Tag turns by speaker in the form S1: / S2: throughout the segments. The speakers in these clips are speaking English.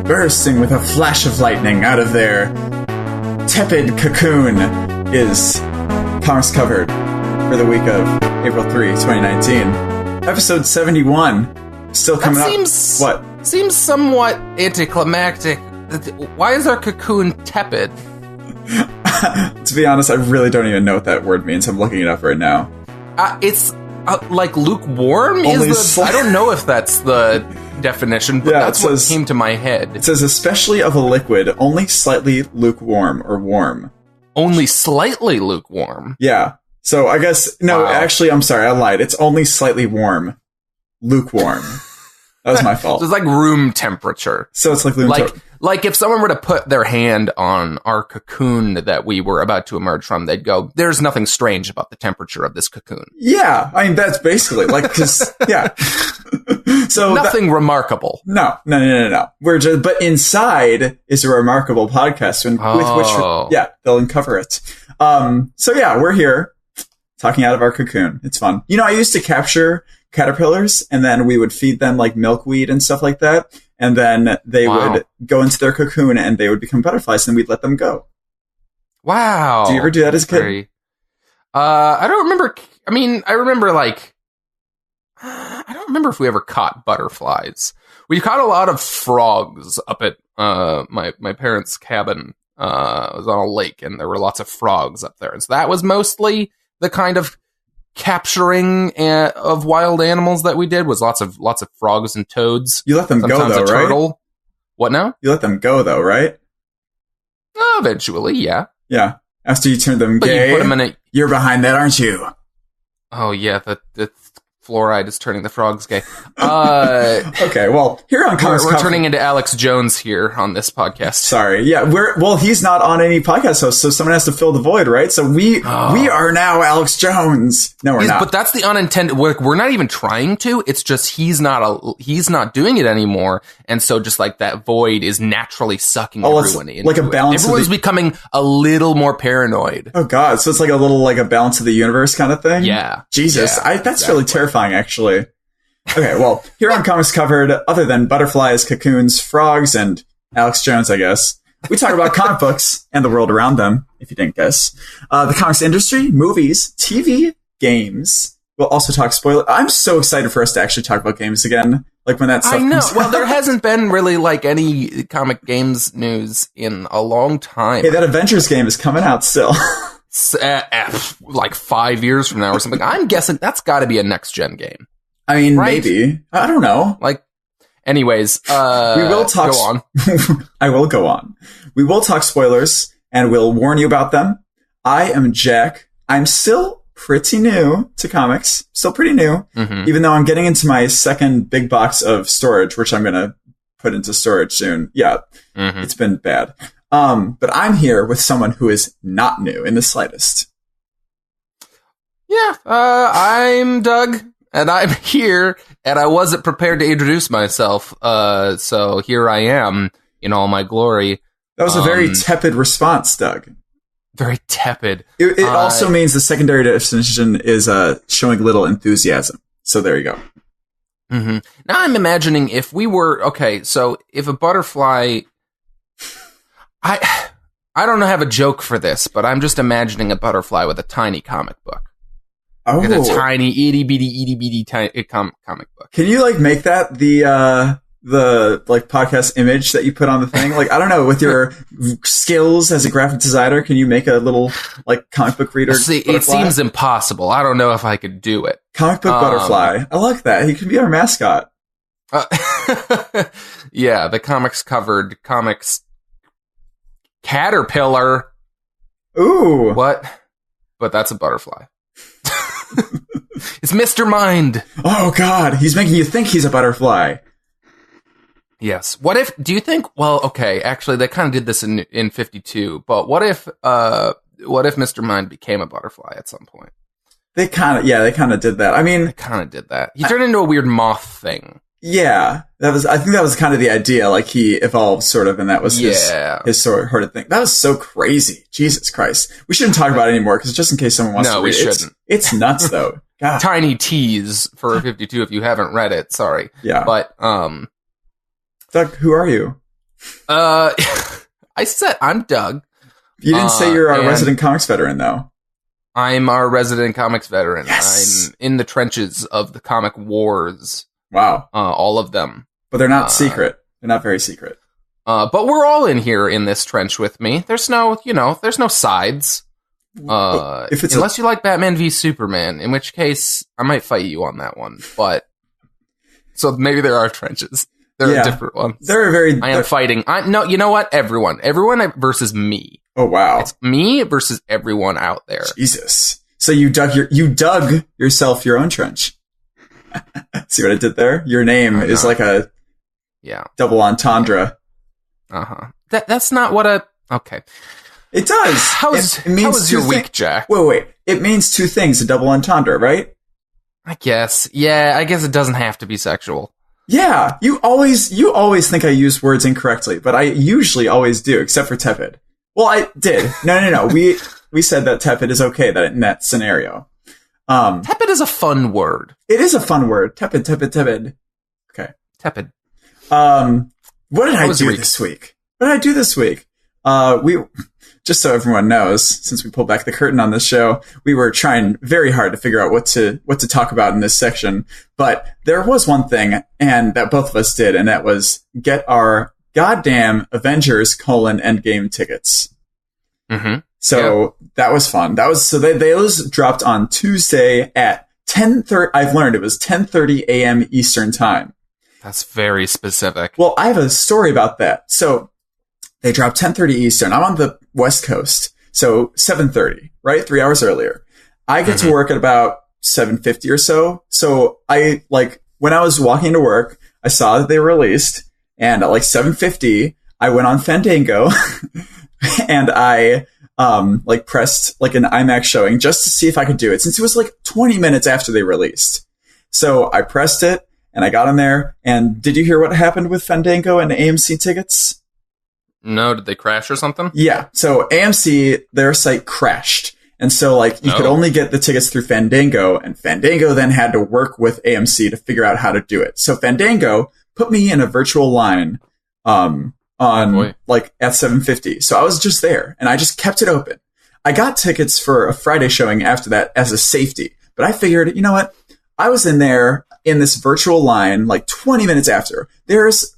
S1: bursting with a flash of lightning out of their tepid cocoon is Comics Covered for the week of April 3, 2019. Episode 71. Still coming up. What?
S2: Seems somewhat anticlimactic. Why is our cocoon tepid?
S1: To be honest, I really don't even know what that word means. I'm looking it up right now.
S2: It's like lukewarm? I don't know if that's the definition, but that's what came to my head.
S1: It says, especially of a liquid, only slightly lukewarm or warm.
S2: Only slightly lukewarm?
S1: Yeah. So I guess, actually, I'm sorry, I lied. It's only slightly warm. Lukewarm. That was my fault.
S2: So it's like room temperature.
S1: So it's like room temperature.
S2: Like if someone were to put their hand on our cocoon that we were about to emerge from, they'd go, there's nothing strange about the temperature of this cocoon.
S1: Yeah. I mean, that's basically yeah. So
S2: nothing remarkable.
S1: No. But inside is a remarkable podcast with which they'll uncover it. We're here talking out of our cocoon. It's fun. I used to capture caterpillars, and then we would feed them like milkweed and stuff like that, and then they would go into their cocoon and they would become butterflies, and we'd let them go.
S2: Wow.
S1: Do you ever do that as a kid?
S2: I don't remember. I mean, I remember I don't remember if we ever caught butterflies. We caught a lot of frogs up at my parents' cabin. It was on a lake, and there were lots of frogs up there, and so that was mostly the kind of capturing of wild animals that we did. Was lots of frogs and toads.
S1: You let them go, though,
S2: a turtle. Right? What now?
S1: You let them go, though, right?
S2: Eventually, yeah.
S1: Yeah. After you turn them gay,
S2: you put them in
S1: you're behind that, aren't you?
S2: Oh, yeah, the fluoride is turning the frogs gay.
S1: Okay, well, here on Comics
S2: We're turning into Alex Jones here on this podcast.
S1: Sorry, yeah, he's not on any podcast host, so someone has to fill the void, right? So we are now Alex Jones. No, we're not.
S2: But that's the unintended. We're not even trying to. It's just he's not doing it anymore, and so just like that void is naturally sucking everyone in.
S1: Like a balance.
S2: Everyone's becoming a little more paranoid.
S1: Oh God! So it's like a balance of the universe kind of thing.
S2: Yeah.
S1: Jesus, that's really terrifying. Actually. Okay, well, here on Comics Covered, other than butterflies, cocoons, frogs, and Alex Jones, I guess, we talk about comic books and the world around them, if you didn't guess. The comics industry, movies, TV, games. We'll also talk spoilers. I'm so excited for us to actually talk about games again. Like when that stuff comes out.
S2: Well, there hasn't been really any comic games news in a long time.
S1: Hey, that Avengers game is coming out still.
S2: 5 years from now or something. I'm guessing that's got to be a next-gen game.
S1: I mean, right? Maybe. I don't know.
S2: Anyways,
S1: we will talk.
S2: Go on.
S1: I will go on. We will talk spoilers, and we'll warn you about them. I am Jack. I'm still pretty new to comics. Still pretty new, even though I'm getting into my second big box of storage, which I'm going to put into storage soon. Yeah, It's been bad. But I'm here with someone who is not new in the slightest.
S2: Yeah, I'm Doug, and I'm here, and I wasn't prepared to introduce myself, so here I am in all my glory.
S1: That was a very tepid response, Doug.
S2: Very tepid.
S1: It also means the secondary definition is showing little enthusiasm. So there you go.
S2: Mm-hmm. Now I'm imagining if we were, so if a butterfly... I don't have a joke for this, but I'm just imagining a butterfly with a tiny comic book.
S1: Oh.
S2: It's a tiny, itty-bitty tiny comic book.
S1: Can you, make that the podcast image that you put on the thing? I don't know, with your skills as a graphic designer, can you make a little, comic book reader
S2: See,
S1: butterfly?
S2: It seems impossible. I don't know if I could do it.
S1: Comic book butterfly. I like that. He can be our mascot.
S2: Yeah, the comics caterpillar.
S1: Ooh.
S2: What? But that's a butterfly. It's Mr. Mind.
S1: Oh, God. He's making you think he's a butterfly.
S2: Yes. Do you think, actually, they kind of did this in 52, but what if Mr. Mind became a butterfly at some point?
S1: They kind of did that. I mean...
S2: They kind of did that. He turned into a weird moth thing.
S1: Yeah, I think that was kind of the idea. He evolved sort of, and that was his sort of thing. That was so crazy. Jesus Christ. We shouldn't talk about it anymore, because just in case someone wants to read it.
S2: No, we shouldn't.
S1: It's nuts, though. God.
S2: Tiny tease for 52 if you haven't read it. Sorry.
S1: Yeah.
S2: But,
S1: Doug, who are you?
S2: I said I'm Doug.
S1: You didn't say you're our resident comics veteran, though.
S2: I'm our resident comics veteran.
S1: Yes!
S2: I'm in the trenches of the comic wars.
S1: Wow.
S2: All of them.
S1: But they're not secret. They're not very secret.
S2: But we're all in here in this trench with me. There's no sides. Unless you like Batman v Superman, in which case I might fight you on that one. But so maybe there are trenches. There are different ones. I am fighting. No, you know what? Everyone versus me.
S1: Oh wow!
S2: It's me versus everyone out there.
S1: Jesus. So you dug yourself your own trench. See what I did there? Your name is like a double entendre.
S2: That's not what okay.
S1: It does.
S2: How was your week, Jack?
S1: Wait. It means two things, a double entendre, right?
S2: I guess. Yeah, I guess it doesn't have to be sexual.
S1: Yeah, you always think I use words incorrectly, but I usually always do, except for tepid. Well, I did. No. We said that tepid is okay in that scenario.
S2: Tepid is a fun word.
S1: It is a fun word. Tepid. Okay.
S2: Tepid.
S1: What did I do this week? We just so everyone knows, since we pulled back the curtain on this show, we were trying very hard to figure out what to talk about in this section. But there was one thing, and that both of us did, and that was get our goddamn Avengers Endgame tickets.
S2: Mm-hmm.
S1: So that was fun. Those dropped on Tuesday at 10:30. I've learned it was 10:30 a.m. Eastern time.
S2: That's very specific.
S1: Well, I have a story about that. So they dropped 10:30 Eastern. I'm on the West Coast, so 7:30, right? 3 hours earlier. I get to work at about 7:50 or so. So when I was walking to work, I saw that they were released, and at 7:50, I went on Fandango and I pressed an IMAX showing just to see if I could do it, since it was 20 minutes after they released. So I pressed it and I got in there. And did you hear what happened with Fandango and AMC tickets?
S2: No, did they crash or something?
S1: Yeah. So AMC, their site crashed. And so you could only get the tickets through Fandango, and Fandango then had to work with AMC to figure out how to do it. So Fandango put me in a virtual line, at 7:50. So I was just there and I just kept it open. I got tickets for a Friday showing after that as a safety, but I figured, you know what? I was in there in this virtual line 20 minutes after. There's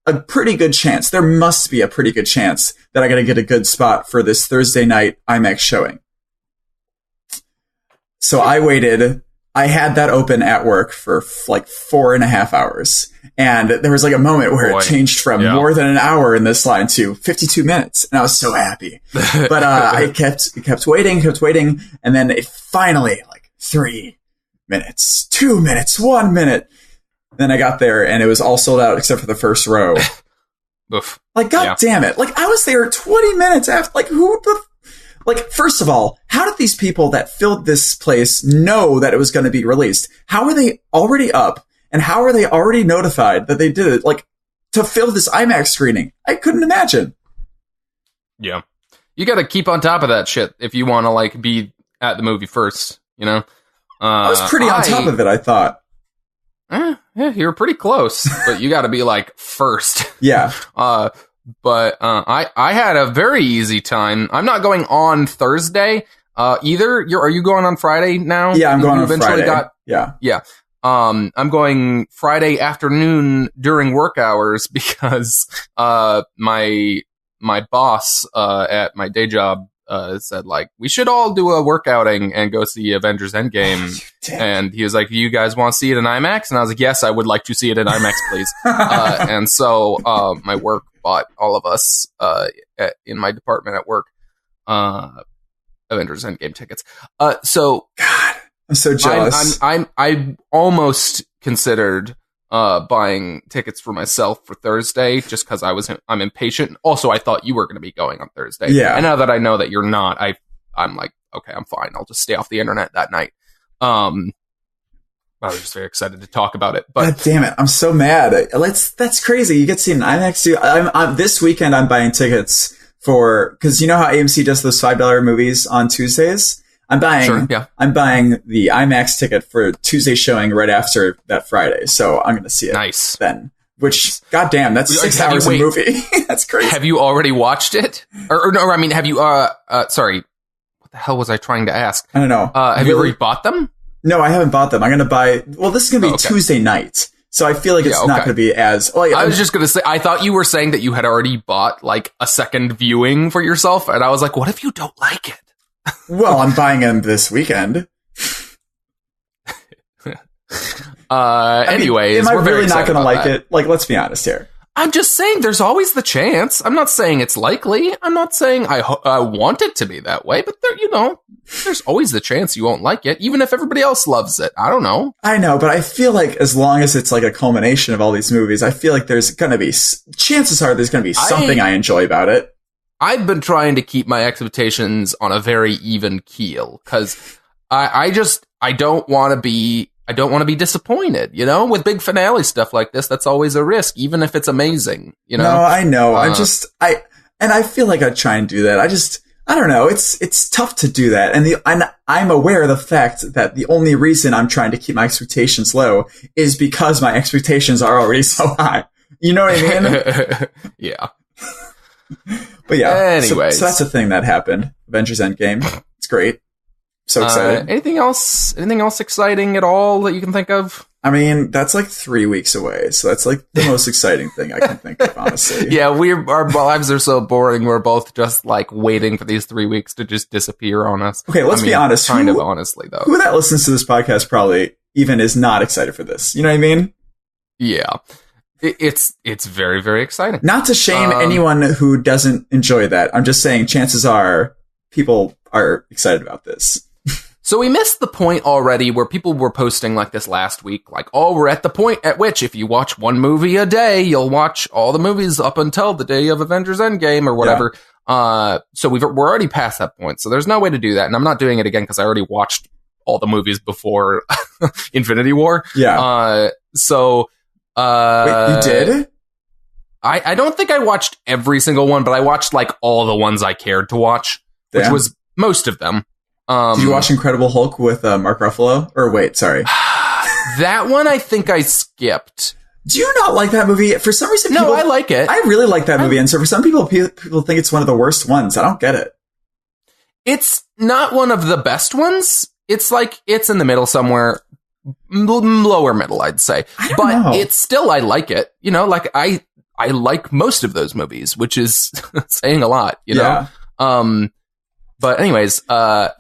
S1: a pretty good chance. There must be a pretty good chance that I got to get a good spot for this Thursday night IMAX showing. So I waited. I had that open at work for 4.5 hours. And there was a moment where it changed from more than an hour in this line to 52 minutes. And I was so happy. But I kept waiting. And then it finally, 3 minutes, 2 minutes, 1 minute. Then I got there and it was all sold out except for the first row.
S2: Oof.
S1: God damn it. I was there 20 minutes after, first of all, how did these people that filled this place know that it was going to be released? How are they already up? And how are they already notified that they did it, to fill this IMAX screening? I couldn't imagine.
S2: Yeah. You got to keep on top of that shit if you want to, be at the movie first, you know?
S1: I was pretty on top of it, I thought.
S2: Yeah, you were pretty close, but you got to be first.
S1: Yeah.
S2: But I had a very easy time. I'm not going on Thursday either. Are you going on Friday now?
S1: Yeah, I'm going on Friday. Yeah.
S2: I'm going Friday afternoon during work hours because my boss at my day job said we should all do a work outing and go see Avengers Endgame. And he was like, "Do you guys want to see it in IMAX?" And I was like, "Yes, I would like to see it in IMAX, please." And so my work bought all of us in my department at work Avengers Endgame tickets. So
S1: God, I'm so jealous.
S2: I almost considered buying tickets for myself for Thursday just because I'm impatient. Also, I thought you were going to be going on Thursday.
S1: Yeah.
S2: And now that I know that you're not, I'm like, okay, I'm fine. I'll just stay off the internet that night. I was just very excited to talk about it. But
S1: God damn it, I'm so mad. That's crazy. You get to see an IMAX too. I'm this weekend. I'm buying tickets because you know how AMC does those $5 movies on Tuesdays. I'm buying the IMAX ticket for Tuesday showing right after that Friday. So I'm going to see it then. Which, goddamn, that's 6 hours of movie. That's crazy.
S2: Have you already watched it? Or no, I mean, have you, sorry, what the hell was I trying to ask?
S1: I don't know.
S2: Have you already bought them?
S1: No, I haven't bought them. I'm going to buy, well, this is going to be Tuesday night. So I feel like it's not going to be as,
S2: I was just going to say, I thought you were saying that you had already bought like a second viewing for yourself. And I was like, what if you don't like it?
S1: Well, I'm buying them this weekend.
S2: Anyways,
S1: am I really not going to like it? Like, let's be honest here.
S2: I'm just saying there's always the chance. I'm not saying it's likely. I'm not saying I want it to be that way, but there's always the chance you won't like it, even if everybody else loves it. I don't know.
S1: I know, but I feel like as long as it's like a culmination of all these movies, I feel like there's going to be, chances are there's going to be something I enjoy about it.
S2: I've been trying to keep my expectations on a very even keel because I don't want to be disappointed, with big finale stuff like this. That's always a risk, even if it's amazing, No,
S1: I know. I feel like I try and do that. I don't know. It's tough to do that. And I'm aware of the fact that the only reason I'm trying to keep my expectations low is because my expectations are already so high. You know what I mean?
S2: Yeah.
S1: But yeah.
S2: Anyways.
S1: So that's the thing that happened. Avengers Endgame. It's great. So excited.
S2: Anything else exciting at all that you can think of?
S1: I mean, that's like 3 weeks away. So that's like the most exciting thing I can think of, honestly.
S2: Yeah, our lives are so boring. We're both just like waiting for these 3 weeks to just disappear on us.
S1: Okay, let's be honest.
S2: Kind of honestly, though.
S1: Who that listens to this podcast probably even is not excited for this. You know what I mean?
S2: Yeah. It's very, very exciting.
S1: Not to shame anyone who doesn't enjoy that. I'm just saying chances are people are excited about this.
S2: So we missed the point already where people were posting like this last week, like, oh, we're at the point at which if you watch one movie a day, you'll watch all the movies up until the day of Avengers Endgame or whatever. Yeah. So we're already past that point. So there's no way to do that. And I'm not doing it again because I already watched all the movies before Infinity War.
S1: Yeah.
S2: Wait,
S1: you did?
S2: I don't think I watched every single one, but I watched like all the ones I cared to watch, which was most of them.
S1: Did you watch Incredible Hulk with Mark Ruffalo? Or wait, sorry.
S2: That one I think I skipped.
S1: Do you not like that movie? For some reason,
S2: I like it.
S1: I really like that movie, and so for some people think it's one of the worst ones. I don't get it.
S2: It's not one of the best ones. It's like, it's in the middle somewhere. Lower middle, I'd say. But know. It's still, I like it. Like, I like most of those movies, which is saying a lot, know? But anyways, are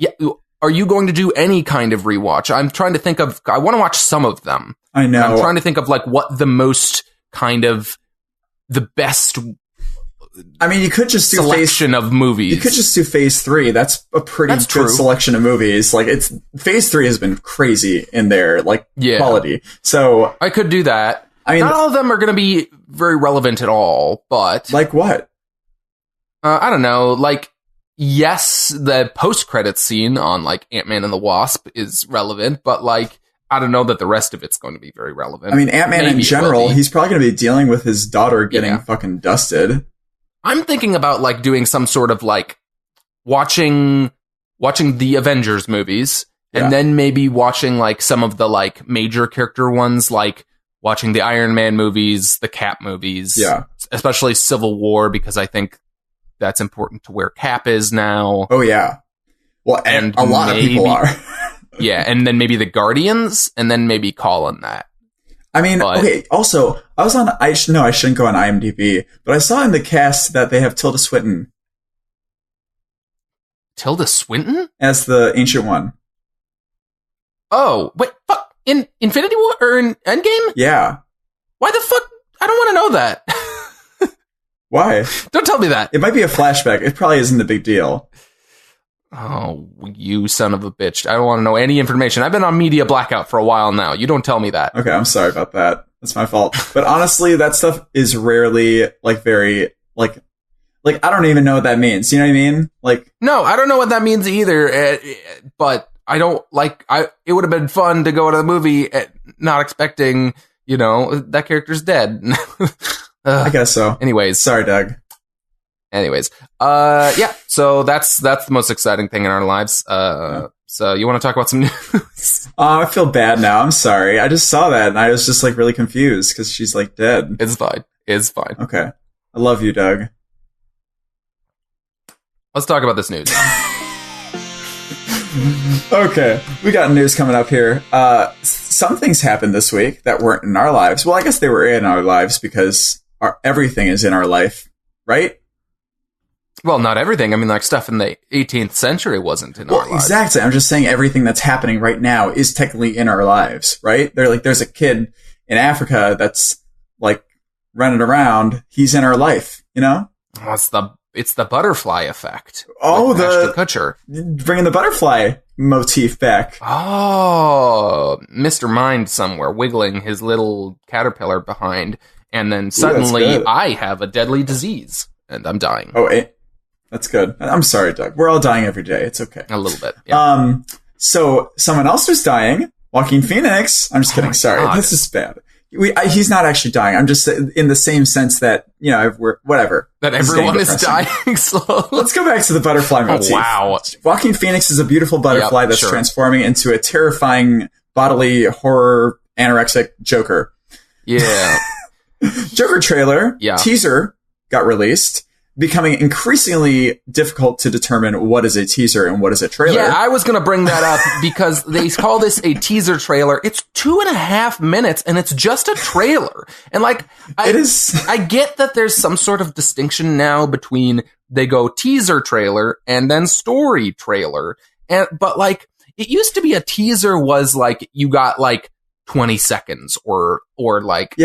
S2: you going to do any kind of rewatch? I'm trying to think of, I want to watch some of them.
S1: I know.
S2: I'm trying to think of like what the most kind of the best.
S1: I mean, you could just do
S2: selection of movies.
S1: You could just do Phase 3. That's a pretty good selection of movies. Like Phase 3 has been crazy in their quality. So
S2: I could do that. I mean, not all of them are going to be very relevant at all, but
S1: like what?
S2: I don't know. Like, yes, the post-credits scene on like Ant-Man and the Wasp is relevant, but like, I don't know that the rest of it's going to be very relevant.
S1: I mean, Ant-Man in general, he's probably going to be dealing with his daughter getting fucking dusted.
S2: I'm thinking about like doing some sort of like watching the Avengers movies and then maybe watching like some of the like major character ones, like watching the Iron Man movies, the Cap movies, especially Civil War, because I think that's important to where Cap is now.
S1: Oh yeah. Well, and a lot of people are.
S2: Yeah, and then maybe the Guardians, and then maybe Colin that.
S1: I mean, okay, also, I was on, I shouldn't go on IMDb, but I saw in the cast that they have Tilda Swinton.
S2: Tilda Swinton?
S1: As the Ancient One.
S2: Oh, wait, fuck, in Infinity War, or in Endgame?
S1: Yeah.
S2: Why the fuck? I don't want to know that.
S1: Why?
S2: Don't tell me that.
S1: It might be a flashback. It probably isn't a big deal.
S2: Oh, you son of a bitch. I don't want to know any information. I've been on media blackout for a while now. You don't tell me that.
S1: Okay, I'm sorry about that. That's my fault. But honestly, that stuff is rarely, like, very, like, I don't even know what that means. You know what I mean? Like,
S2: no, I don't know what that means either. But I don't, it would have been fun to go to the movie not expecting, that character's dead.
S1: I guess so.
S2: Anyways.
S1: Sorry, Doug.
S2: Anyways, so that's the most exciting thing in our lives. So you want to talk about some news?
S1: Oh, I feel bad now. I'm sorry. I just saw that and I was just like really confused because she's like dead.
S2: It's fine. It's fine.
S1: Okay. I love you, Doug.
S2: Let's talk about this news.
S1: Okay. We got news coming up here. Some things happened this week that weren't in our lives. Well, I guess they were in our lives because everything is in our life, right?
S2: Well, not everything. I mean, like stuff in the 18th century wasn't in our lives.
S1: Exactly. I'm just saying everything that's happening right now is technically in our lives, right? There's a kid in Africa that's like running around. He's in our life, you know?
S2: It's the butterfly effect.
S1: Oh,
S2: Ashton Kutcher
S1: bringing the butterfly motif back.
S2: Oh, Mr. Mind somewhere wiggling his little caterpillar behind, and then suddenly I have a deadly disease and I'm dying.
S1: Oh, that's good. I'm sorry, Doug. We're all dying every day. It's okay.
S2: A little bit. Yeah.
S1: So someone else was dying. Joaquin Phoenix. I'm just kidding. Sorry, God. This is bad. He's not actually dying. I'm just in the same sense that, you know, whatever.
S2: That everyone is dying slowly.
S1: Let's go back to the butterfly motif.
S2: Wow.
S1: Joaquin Phoenix is a beautiful butterfly that's transforming into a terrifying bodily horror anorexic Joker.
S2: Yeah.
S1: Joker trailer, teaser got released, becoming increasingly difficult to determine what is a teaser and what is a trailer.
S2: Yeah, I was going to bring that up because they call this a teaser trailer. It's 2.5 minutes and it's just a trailer. And like, I get that there's some sort of distinction now between they go teaser trailer and then story trailer. But like, it used to be a teaser was like, you got like 20 seconds or like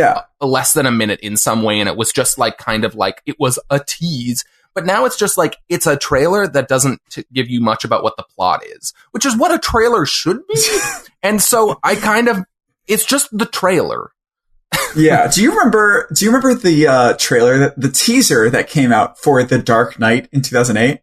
S2: less than a minute in some way. And it was just like kind of like it was a tease. But now it's just like it's a trailer that doesn't give you much about what the plot is, which is what a trailer should be. And so it's just the trailer.
S1: Yeah. Do you remember the trailer, the teaser that came out for The Dark Knight in 2008?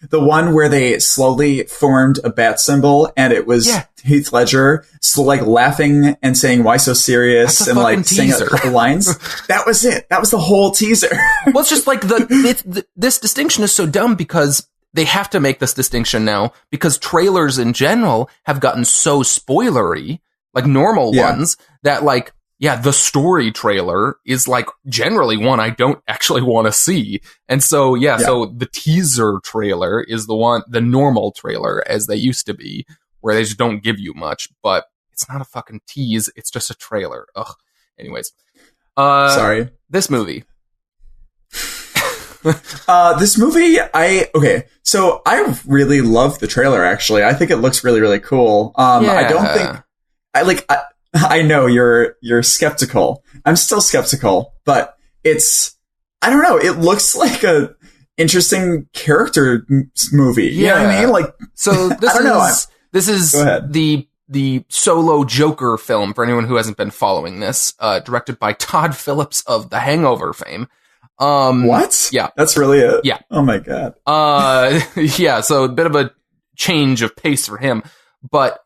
S1: The one where they slowly formed a bat symbol and it was Heath Ledger like laughing and saying, "Why so serious?" and like saying a couple lines. That was it. That was the whole teaser.
S2: Well, it's just like this distinction is so dumb because they have to make this distinction now because trailers in general have gotten so spoilery, like normal ones, that like, the story trailer is like generally one I don't actually want to see. And so, so the teaser trailer is the normal trailer as they used to be, where they just don't give you much, but it's not a fucking tease. It's just a trailer. Ugh. Anyways.
S1: Sorry.
S2: This movie.
S1: So I really love the trailer, actually. I think it looks really, really cool. I don't think I know you're skeptical. I'm still skeptical, but I don't know. It looks like a interesting character movie. You know what I mean? Like,
S2: so this is the solo Joker film for anyone who hasn't been following this, directed by Todd Phillips of The Hangover fame.
S1: What?
S2: Yeah.
S1: That's really it?
S2: Yeah.
S1: Oh my God.
S2: So a bit of a change of pace for him. But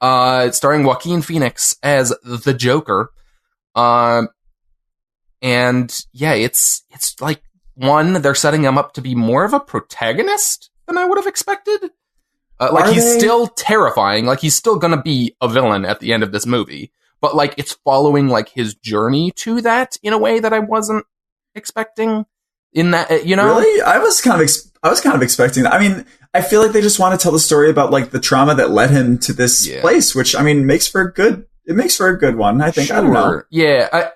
S2: starring Joaquin Phoenix as the Joker, and it's like they're setting him up to be more of a protagonist than I would have expected. He's still terrifying, like he's still gonna be a villain at the end of this movie, but like it's following like his journey to that in a way that I wasn't expecting. In that, you know,
S1: really, I was kind of expecting that. I mean, I feel like they just want to tell the story about like the trauma that led him to this place, which I mean makes for a good one. I think. Sure. I don't know.
S2: Yeah,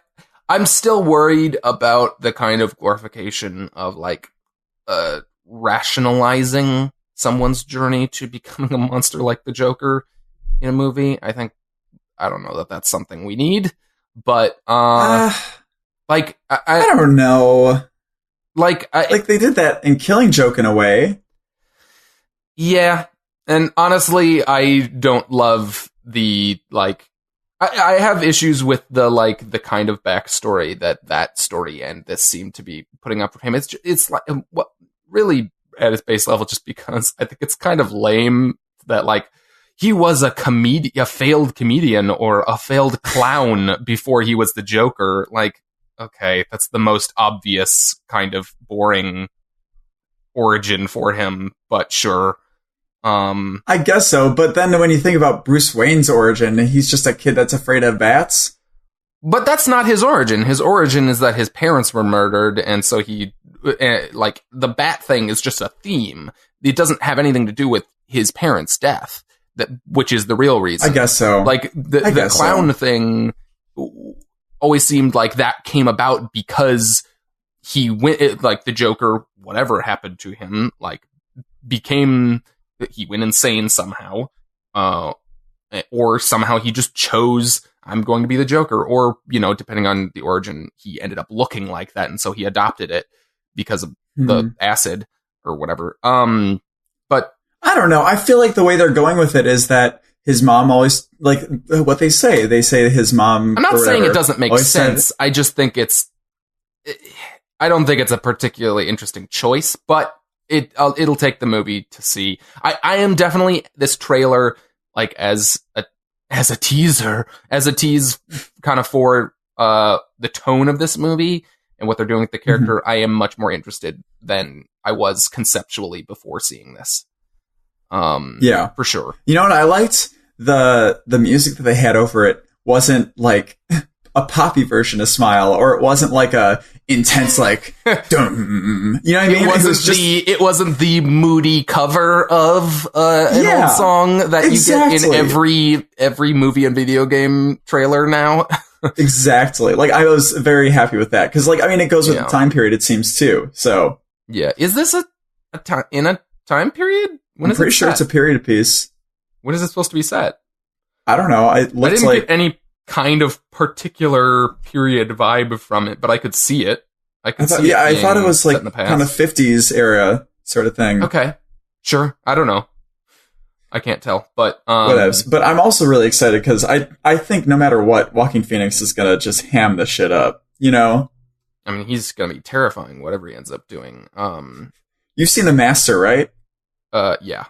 S2: I'm still worried about the kind of glorification of like rationalizing someone's journey to becoming a monster like the Joker in a movie. I don't know that that's something we need, but I
S1: don't know.
S2: Like
S1: they did that in Killing Joke in a way.
S2: Yeah. And honestly, I don't love the, like, I have issues with the kind of backstory that story and this seem to be putting up for him. It's like, what really at its base level, just because I think it's kind of lame that like he was a failed comedian or a failed clown before he was the Joker. Like, okay, that's the most obvious kind of boring origin for him, but sure.
S1: I guess so, but then when you think about Bruce Wayne's origin, he's just a kid that's afraid of bats.
S2: But that's not his origin. His origin is that his parents were murdered, and so he, like, the bat thing is just a theme. It doesn't have anything to do with his parents' death, which is the real reason.
S1: I guess so.
S2: Like, the clown thing always seemed like that came about because he went, like, the Joker, whatever happened to him, like, he went insane somehow, or somehow he just chose, I'm going to be the Joker, or, you know, depending on the origin, he ended up looking like that, and so he adopted it because of the acid or whatever. But
S1: I don't know. I feel like the way they're going with it is that his mom always, like, what they say his mom.
S2: I'm not saying it doesn't make sense. I just think I don't think it's a particularly interesting choice, but it'll take the movie to see. I am definitely, this trailer, like, as a tease kind of for the tone of this movie and what they're doing with the character. I am much more interested than I was conceptually before seeing this. Yeah, for sure.
S1: You know what I liked? The music that they had over it wasn't like a poppy version of Smile, or it wasn't like a intense, like, dum, you know what I mean?
S2: It wasn't the moody cover of an old song that you get in every movie and video game trailer now.
S1: Exactly. Like, I was very happy with that. Cause, like, I mean, it goes with the time period, it seems, too. So.
S2: Yeah. Is this a time period?
S1: I'm pretty sure it's a period piece.
S2: When is it supposed to be set?
S1: I don't know. I didn't
S2: get any kind of particular period vibe from it, but I could see it. I thought it was like
S1: kind of 50s era sort of thing.
S2: Okay. Sure. I don't know. I can't tell, but
S1: whatevs. But I'm also really excited because I think no matter what, Joaquin Phoenix is gonna just ham the shit up, you know?
S2: I mean, he's gonna be terrifying, whatever he ends up doing.
S1: You've seen The Master, right?
S2: Yeah.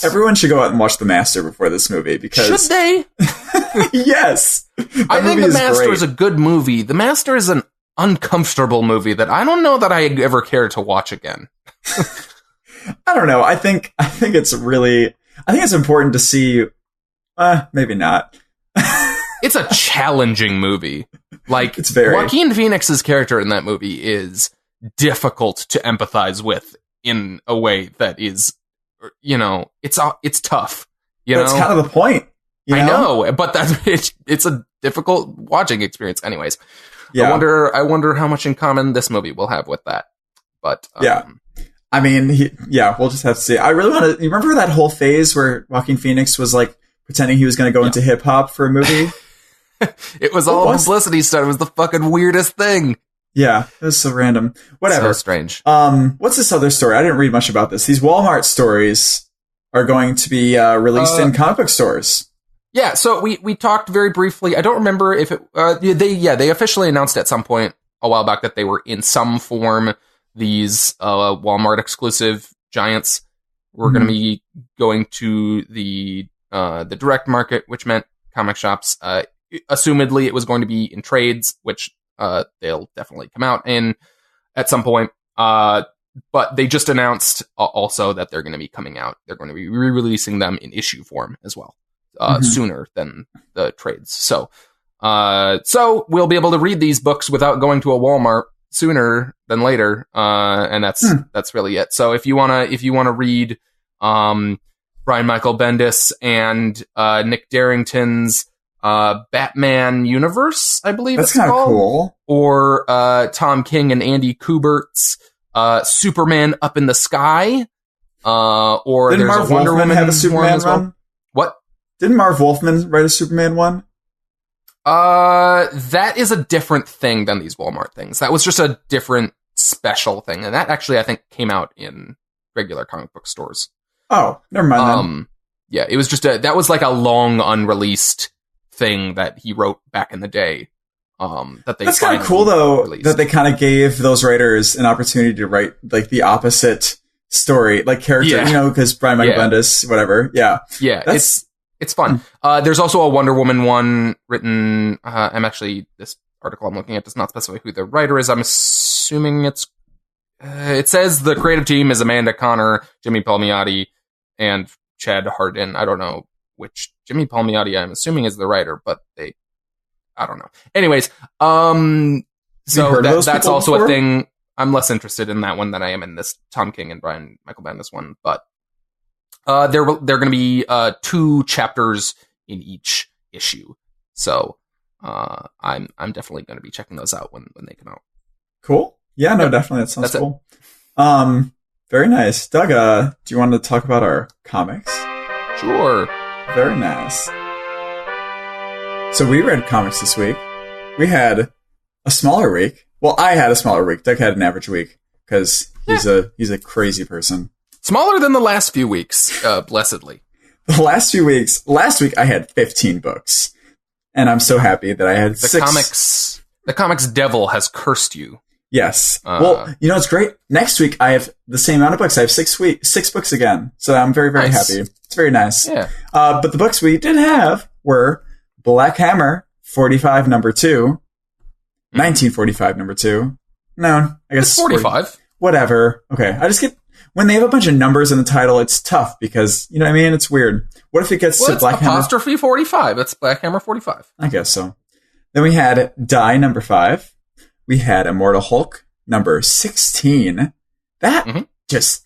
S1: Everyone should go out and watch The Master before this movie, because...
S2: Should they?
S1: Yes!
S2: I think The Master is a good movie. The Master is an uncomfortable movie that I don't know that I ever care to watch again.
S1: I don't know. I think it's important to see... maybe not.
S2: It's a challenging movie. Like,
S1: it's very...
S2: Joaquin Phoenix's character in that movie is difficult to empathize with in a way that is... You know, it's tough.
S1: That's kind of the point.
S2: I know, but it's a difficult watching experience. Anyways,
S1: yeah.
S2: I wonder how much in common this movie will have with that. But
S1: yeah, I mean, we'll just have to see. I really want to. You remember that whole phase where Joaquin Phoenix was like pretending he was going to go into hip hop for a movie?
S2: It was all publicity stuff. It was the fucking weirdest thing.
S1: Yeah, it was so random. Whatever.
S2: So strange.
S1: What's this other story? I didn't read much about this. These Walmart stories are going to be released in comic book stores.
S2: Yeah, so we talked very briefly. I don't remember if it... they officially announced at some point a while back that they were in some form these Walmart exclusive giants were going to be going to the direct market, which meant comic shops. Assumedly, it was going to be in trades, which... they'll definitely come out in at some point. But they just announced also that they're going to be coming out. They're going to be re-releasing them in issue form as well, sooner than the trades. So we'll be able to read these books without going to a Walmart sooner than later. And that's really it. So if you wanna read Brian Michael Bendis and Nick Darrington's Batman Universe, I believe
S1: that's
S2: kind of
S1: cool.
S2: Or Tom King and Andy Kubert's Superman Up in the Sky. Or
S1: didn't Marv
S2: Wonder
S1: Wolfman
S2: Woman
S1: have a Superman run?
S2: What?
S1: Didn't Marv Wolfman write a Superman one?
S2: That is a different thing than these Walmart things. That was just a different special thing, and that actually I think came out in regular comic book stores.
S1: Oh, never mind. Then.
S2: Yeah, it was just that was like a long unreleased thing that he wrote back in the day. That's
S1: kind of cool though,
S2: released.
S1: that they kind of gave those writers an opportunity to write like the opposite story, like character, you know, because Brian Michael Bendis, whatever. Yeah.
S2: It's fun. There's also a Wonder Woman one written. This article I'm looking at does not specify who the writer is. I'm assuming it says the creative team is Amanda Connor, Jimmy Palmiotti, and Chad Hardin. I don't know which. Jimmy Palmiotti, I'm assuming, is the writer, but I don't know. Anyways, so that's also before? A thing. I'm less interested in that one than I am in this Tom King and Brian Michael Bendis one, but they're going to be 2 chapters in each issue. So I'm definitely going to be checking those out when they come out.
S1: Cool. Yeah, no, definitely. That sounds cool. Very nice. Doug, do you want to talk about our comics?
S2: Sure.
S1: Very nice. So we read comics this week. We had a smaller week. Well, I had a smaller week. Doug had an average week because he's a crazy person. Smaller
S2: than the last few weeks, blessedly.
S1: The last few weeks. Last week I had 15 books, and I'm so happy that I had 6.
S2: The comics devil has cursed you.
S1: Yes. Well, you know, it's great. Next week I have the same amount of books. I have 6 books again. So I'm very, very happy. It's very nice.
S2: Yeah.
S1: But the books we did have were Black Hammer 45 number 2, 1945 number 2. No, I guess
S2: it's 45.
S1: 40, whatever. Okay. I just get, when they have a bunch of numbers in the title, it's tough because, you know what I mean? It's weird. What if it gets to Black Hammer?
S2: Apostrophe 45. That's Black Hammer 45.
S1: I guess so. Then we had Die number 5. We had Immortal Hulk number 16. That it's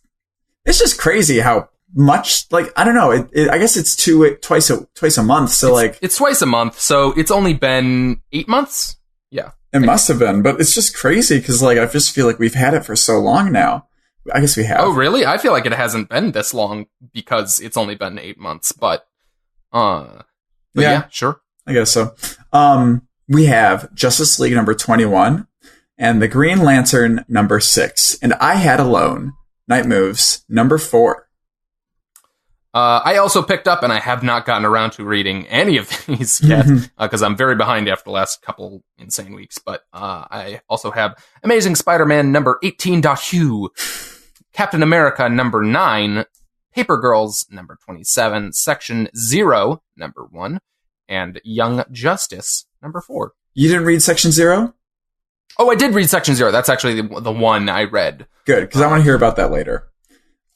S1: just crazy how much, like, I don't know. I guess it's twice a month. So
S2: it's twice a month. So it's only been 8 months. Yeah.
S1: It must have been, but it's just crazy because, like, I just feel like we've had it for so long now. I guess we have.
S2: Oh, really? I feel like it hasn't been this long because it's only been 8 months, but yeah, sure.
S1: I guess so. We have Justice League number 21 and the Green Lantern number 6. And I had Alone, Night Moves, number 4.
S2: I also picked up, and I have not gotten around to reading any of these yet, because I'm very behind after the last couple insane weeks. But I also have Amazing Spider-Man number 18. Hugh, Captain America number 9, Paper Girls number 27, Section 0 number 1, and Young Justice number 4.
S1: You didn't read Section 0?
S2: Oh, I did read Section 0. That's actually the one I read.
S1: Good, because I want to hear about that later.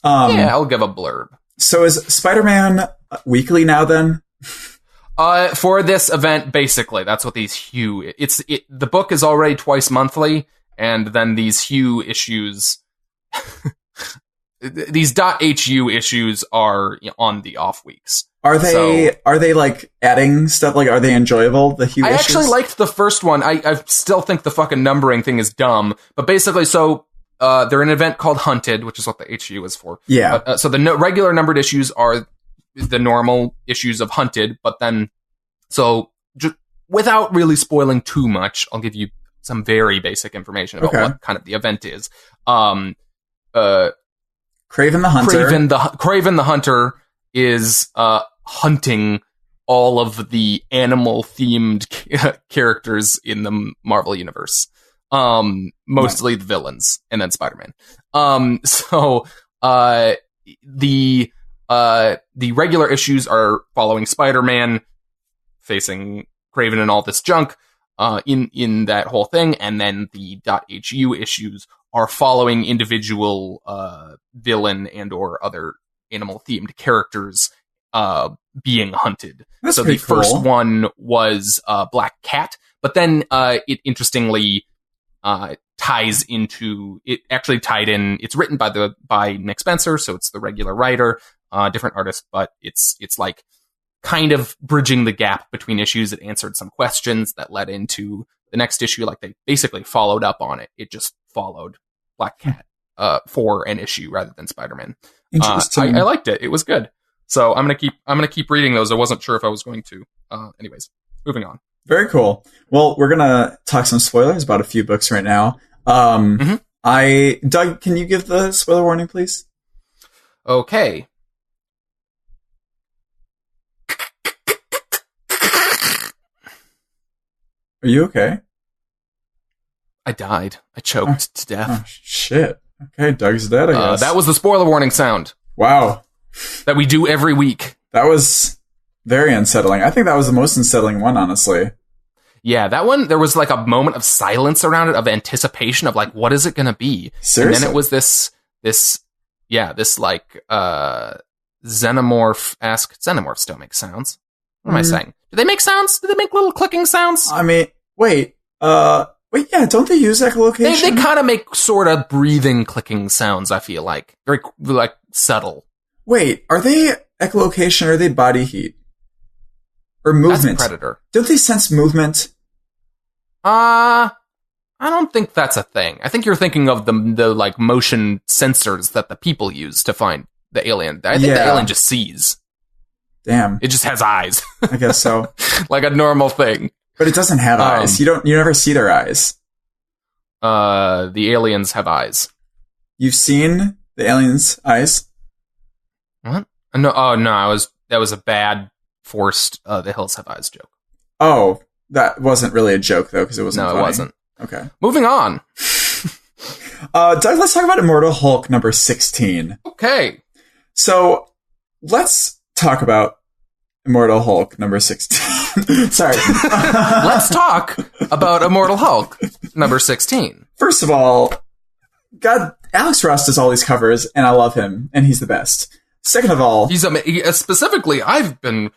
S2: Yeah, I'll give a blurb.
S1: So is Spider-Man weekly now then?
S2: For this event, basically, that's what these Hue. The book is already twice monthly, and then these Hue issues, these .hu issues are on the off weeks.
S1: Are they like adding stuff? Like, are they enjoyable? The Hue issues?
S2: I actually liked the first one. I still think the fucking numbering thing is dumb, but basically, so. They're an event called Hunted, which is what the HU is for.
S1: Yeah.
S2: So the regular numbered issues are the normal issues of Hunted, but then, so just without really spoiling too much, I'll give you some very basic information about what kind of the event is.
S1: Kraven the Hunter.
S2: Kraven the Hunter is hunting all of the animal-themed characters in the Marvel Universe. Mostly the villains, and then Spider-Man. So the regular issues are following Spider-Man facing Kraven and all this junk, in that whole thing, and then the .hu issues are following individual villain and or other animal-themed characters being hunted.
S1: That's
S2: so the
S1: cool.
S2: First one was Black Cat, but then it interestingly ties into, it actually tied in, it's written by Nick Spencer, so it's the regular writer, different artist, but it's like kind of bridging the gap between issues. It answered some questions that led into the next issue, like they basically followed up on it. It just followed Black Cat for an issue rather than Spider-Man.
S1: Interesting.
S2: I liked it. It was good. So I'm gonna keep reading those. I wasn't sure if I was going to. Anyways, moving on.
S1: Very cool. Well, we're gonna talk some spoilers about a few books right now. Doug, can you give the spoiler warning, please?
S2: Okay.
S1: Are you okay?
S2: I died. I choked to death.
S1: Oh, shit. Okay, Doug's dead, I guess.
S2: That was the spoiler warning sound.
S1: Wow.
S2: That we do every week.
S1: That was very unsettling. I think that was the most unsettling one, honestly.
S2: Yeah, that one, there was like a moment of silence around it, of anticipation of like, what is it going to be?
S1: Seriously?
S2: And then it was this like, xenomorph-esque. Xenomorphs don't make sounds. What am I saying? Do they make sounds? Do they make little clicking sounds?
S1: I mean, wait, yeah, don't they use echolocation?
S2: They kind of make sort of breathing, clicking sounds, I feel like. Very, like, subtle.
S1: Wait, are they echolocation or are they body heat? Or movement?
S2: That's Predator.
S1: Don't they sense movement?
S2: I don't think that's a thing. I think you're thinking of the like motion sensors that the people use to find the alien. I think the alien just sees.
S1: Damn.
S2: It just has eyes.
S1: I guess so.
S2: Like a normal thing. But
S1: it doesn't have eyes. You never see their eyes.
S2: The aliens have eyes.
S1: You've seen the aliens' eyes?
S2: What? No, that was a bad forced The Hills Have Eyes joke.
S1: Oh, that wasn't really a joke though, because it wasn't funny.
S2: No, it wasn't.
S1: Okay.
S2: Moving on.
S1: Doug, let's talk about Immortal Hulk number 16.
S2: Okay.
S1: So, let's talk about Immortal Hulk number 16. Sorry.
S2: Let's talk about Immortal Hulk number 16.
S1: First of all, God, Alex Ross does all these covers, and I love him, and he's the best. Second of all...
S2: specifically, I've been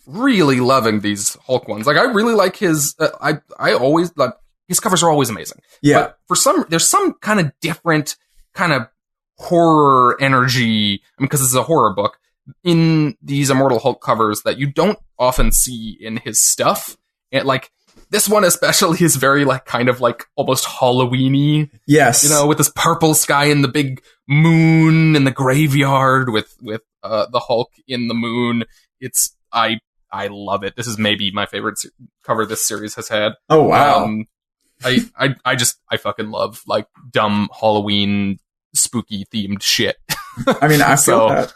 S2: really loving these Hulk ones. Like, I really like his... I always... like his covers are always amazing.
S1: Yeah.
S2: But there's some kind of different kind of horror energy, because this is a horror book, in these Immortal Hulk covers that you don't often see in his stuff. And like, this one especially is very like, kind of like almost Halloween-y.
S1: Yes.
S2: You know, with this purple sky and the big moon in the graveyard with the Hulk in the moon. I love it. This is maybe my favorite cover this series has had.
S1: Oh, wow.
S2: I fucking love like dumb Halloween spooky themed shit.
S1: I mean, I feel that.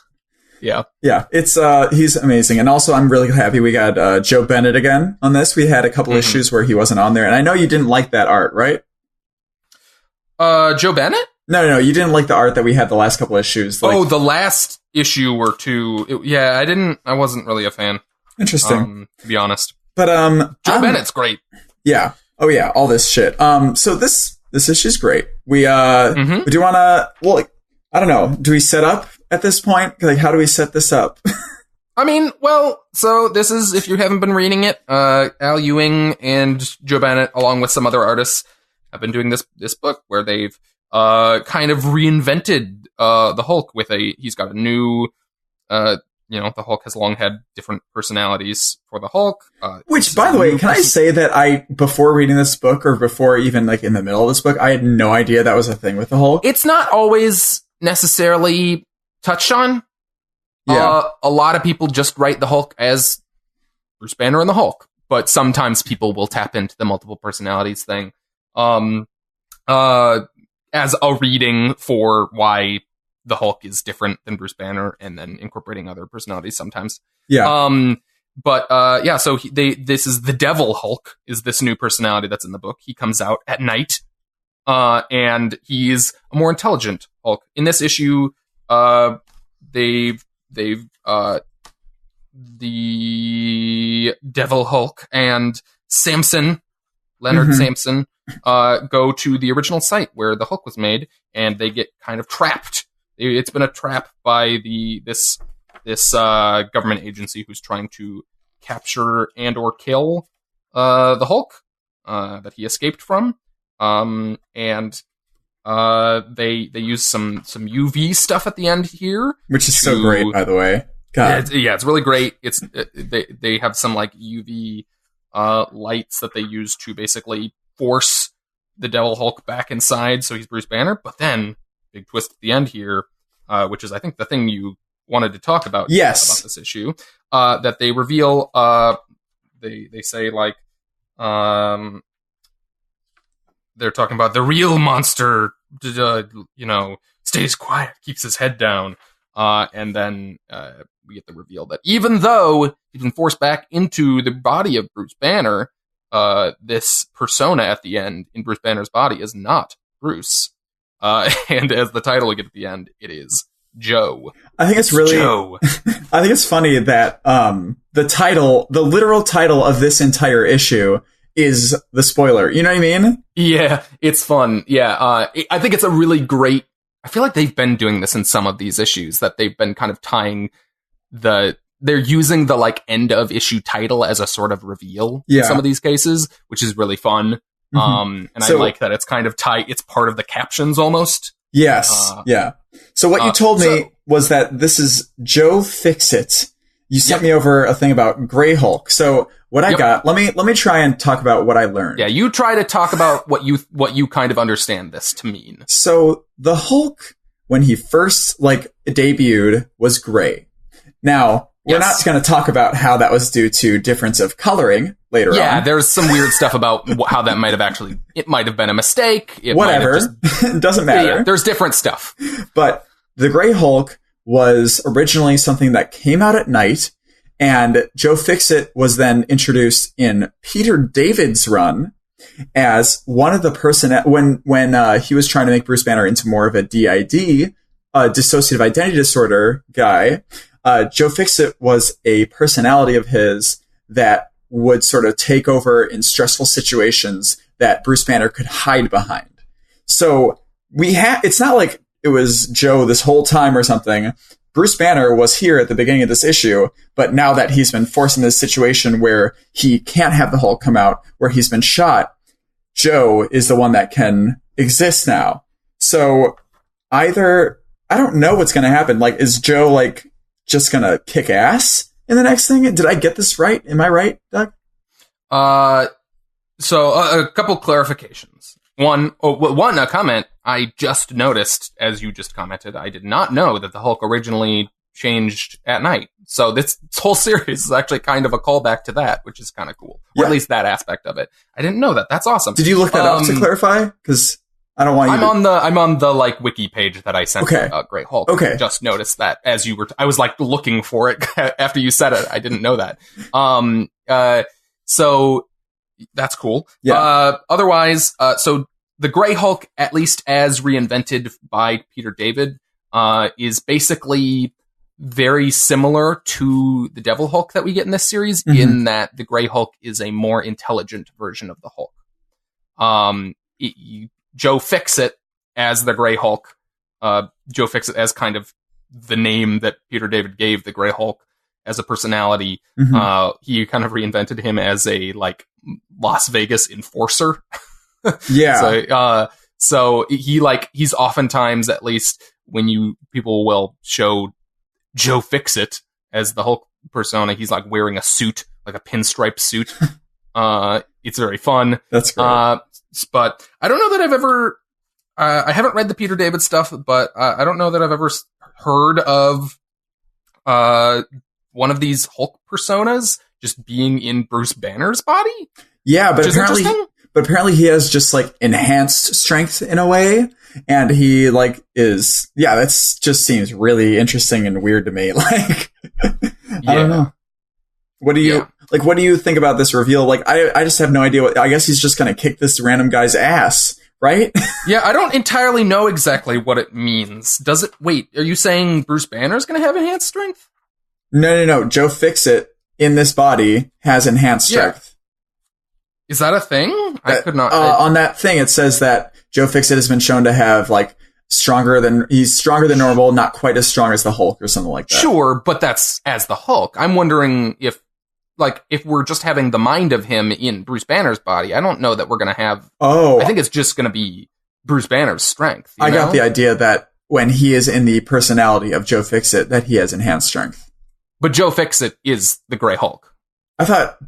S2: Yeah.
S1: Yeah. It's, he's amazing. And also I'm really happy we got, Joe Bennett again on this. We had a couple issues where he wasn't on there. And I know you didn't like that art, right?
S2: Joe Bennett?
S1: No, you didn't like the art that we had the last couple issues. Like,
S2: the last issue or two. I wasn't really a fan.
S1: Interesting.
S2: To be honest.
S1: But,
S2: Joe Bennett's great.
S1: Yeah. Oh yeah, all this shit. So this issue's great. We do want to, well, like, I don't know. Do we set up at this point? Like, how do we set this up?
S2: I mean, well, so this is, if you haven't been reading it, Al Ewing and Joe Bennett, along with some other artists, have been doing this book where they've kind of reinvented the Hulk with he's got a new, the Hulk has long had different personalities for the Hulk.
S1: Which, by the way, can I say that before reading this book, or before even like in the middle of this book, I had no idea that was a thing with the Hulk.
S2: It's not always necessarily touched on.
S1: Yeah.
S2: A lot of people just write the Hulk as Bruce Banner and the Hulk, but sometimes people will tap into the multiple personalities thing as a reading for why the Hulk is different than Bruce Banner, and then incorporating other personalities sometimes.
S1: Yeah.
S2: So this is the Devil Hulk, is this new personality that's in the book. He comes out at night, and he's a more intelligent Hulk. In this issue, the Devil Hulk and Samson, Leonard Samson, go to the original site where the Hulk was made, and they get kind of trapped. It's been a trap by this government agency who's trying to capture and or kill the Hulk that he escaped from. And they use some UV stuff at the end here,
S1: which is so great, by the way. God.
S2: It's really great. They have some like UV lights that they use to basically force the Devil Hulk back inside, so he's Bruce Banner. But then, big twist at the end here, which is I think the thing you wanted to talk about.
S1: Yes.
S2: About this issue, that they reveal. They say like, they're talking about the real monster. Stays quiet, keeps his head down, and then we get the reveal that even though he's been forced back into the body of Bruce Banner, this persona at the end in Bruce Banner's body is not Bruce. And as the title we get at the end, it is Joe.
S1: I think it's really
S2: Joe.
S1: I think it's funny that the literal title of this entire issue is the spoiler. You know what I mean?
S2: Yeah, it's fun. Yeah, I think it's a really great... I feel like they've been doing this in some of these issues, that they've been kind of tying they're using the like end of issue title as a sort of reveal in some of these cases, which is really fun. And I like that it's kind of tight. It's part of the captions almost.
S1: Yes. So what you told me was that this is Joe Fixit. You sent me over a thing about Grey Hulk. So what I got, let me try and talk about what I learned.
S2: Yeah, you try to talk about what you kind of understand this to mean.
S1: So the Hulk, when he first debuted, was gray. Now, we're not going to talk about how that was due to difference of coloring later on.
S2: Yeah, there's some weird stuff about how that might have been a mistake.
S1: Whatever. It doesn't matter.
S2: Yeah, there's different stuff.
S1: But the Grey Hulk was originally something that came out at night, and Joe Fixit was then introduced in Peter David's run as one of the when he was trying to make Bruce Banner into more of a DID, dissociative identity disorder guy. Joe Fixit was a personality of his that would sort of take over in stressful situations that Bruce Banner could hide behind. So it's not like it was Joe this whole time or something. Bruce Banner was here at the beginning of this issue, but now that he's been forced in this situation where he can't have the Hulk come out, where he's been shot, Joe is the one that can exist now. So I don't know what's going to happen. Like, is Joe just going to kick ass in the next thing? Did I get this right? Am I right, Doug?
S2: So a couple clarifications. One, a comment I just noticed, as you just commented. I did not know that the Hulk originally changed at night. So this whole series is actually kind of a callback to that, which is kind of cool. Or at least that aspect of it. I didn't know that. That's awesome.
S1: Did you look that up to clarify? Because I don't want you
S2: I'm on the wiki page that I sent about Grey Hulk.
S1: Okay.
S2: I just noticed that as you were, I was looking for it after you said it. I didn't know that. So that's cool.
S1: Yeah.
S2: Otherwise, so the Grey Hulk, at least as reinvented by Peter David, is basically very similar to the Devil Hulk that we get in this series, in that the Grey Hulk is a more intelligent version of the Hulk. Joe Fixit as the Grey Hulk, Joe Fixit as kind of the name that Peter David gave the Grey Hulk as a personality. He kind of reinvented him as a Las Vegas enforcer.
S1: Yeah.
S2: So he's oftentimes, at least when people will show Joe Fixit as the Hulk persona, he's wearing a suit, like a pinstripe suit. It's very fun.
S1: That's great.
S2: But I don't know that I've ever, I haven't read the Peter David stuff, but I don't know that I've ever heard of, one of these Hulk personas just being in Bruce Banner's body.
S1: Yeah, but apparently he has just enhanced strength in a way, and he that just seems really interesting and weird to me. I don't know. What do you think about this reveal? I just have no idea I guess he's just going to kick this random guy's ass, right?
S2: Yeah, I don't entirely know exactly what it means. Wait, are you saying Bruce Banner's going to have enhanced strength?
S1: No. Joe Fixit in this body has enhanced strength.
S2: Yeah. Is that a thing? I could not.
S1: On that thing, it says that Joe Fixit has been shown to have stronger than normal, not quite as strong as the Hulk or something like that.
S2: Sure, but that's as the Hulk. I'm wondering if we're just having the mind of him in Bruce Banner's body. I don't know that we're going to have. I think it's just going to be Bruce Banner's strength.
S1: I got the idea that when he is in the personality of Joe Fixit, that he has enhanced strength.
S2: But Joe Fixit is the Grey Hulk.
S1: I thought,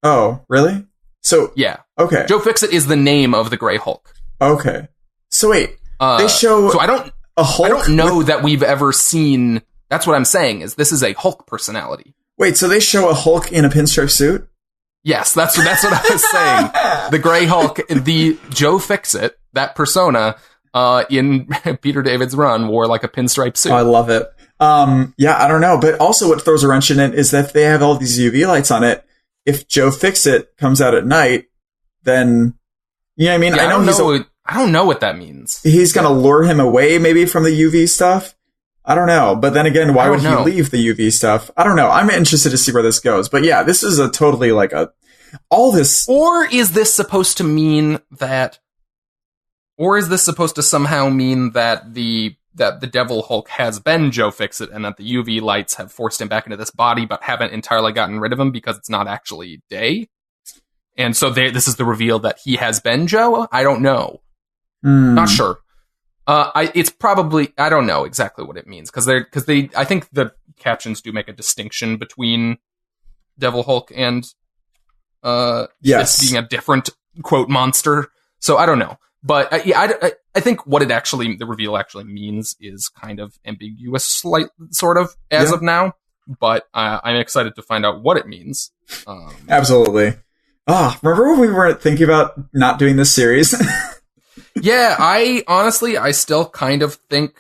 S1: oh, really? So
S2: yeah,
S1: okay.
S2: Joe Fixit is the name of the Grey Hulk.
S1: Okay. So wait, they show.
S2: So I don't know that we've ever seen. That's what I'm saying. Is this is a Hulk personality?
S1: Wait, so they show a Hulk in a pinstripe suit?
S2: Yes, that's what I was saying. The Grey Hulk, the Joe Fixit, that persona in Peter David's run wore a pinstripe suit.
S1: Oh, I love it. Yeah, I don't know, but also what throws a wrench in it is that if they have all these UV lights on it, if Joe Fixit comes out at night, then you know what I mean.
S2: Yeah, I don't know what that means.
S1: He's gonna lure him away, maybe from the UV stuff. I don't know, but then again, why would he leave the UV stuff? I don't know. I'm interested to see where this goes. But yeah, this is a totally all this.
S2: Or is this supposed to mean that? Or is this supposed to somehow mean that the the Devil Hulk has been Joe Fixit, and that the UV lights have forced him back into this body, but haven't entirely gotten rid of him because it's not actually day. And so this is the reveal that he has been Joe. I don't know. Not sure. It's probably, I don't know exactly what it means because I think the captions do make a distinction between Devil Hulk and this being a different quote monster. So I don't know, but I think what the reveal actually means is kind of ambiguous, sort of as of now. But I'm excited to find out what it means.
S1: Absolutely. Remember when we were thinking about not doing this series?
S2: Yeah, I still kind of think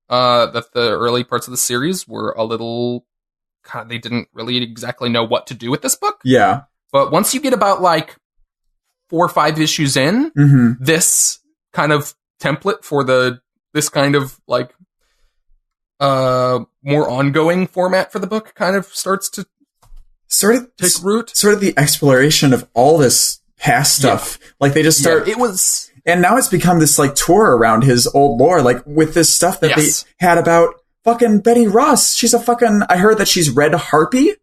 S2: that the early parts of the series were a little, they didn't really exactly know what to do with this book.
S1: Yeah.
S2: But once you get about like 4 or 5 issues in, this kind of template for this kind of like more ongoing format for the book kind of starts to take root. Sort
S1: of the exploration of all this past stuff. Yeah. Like they just start.
S2: Yeah, it was.
S1: And now it's become this like tour around his old lore, like with this stuff that they had about fucking Betty Ross. She's I heard that she's Red Harpy.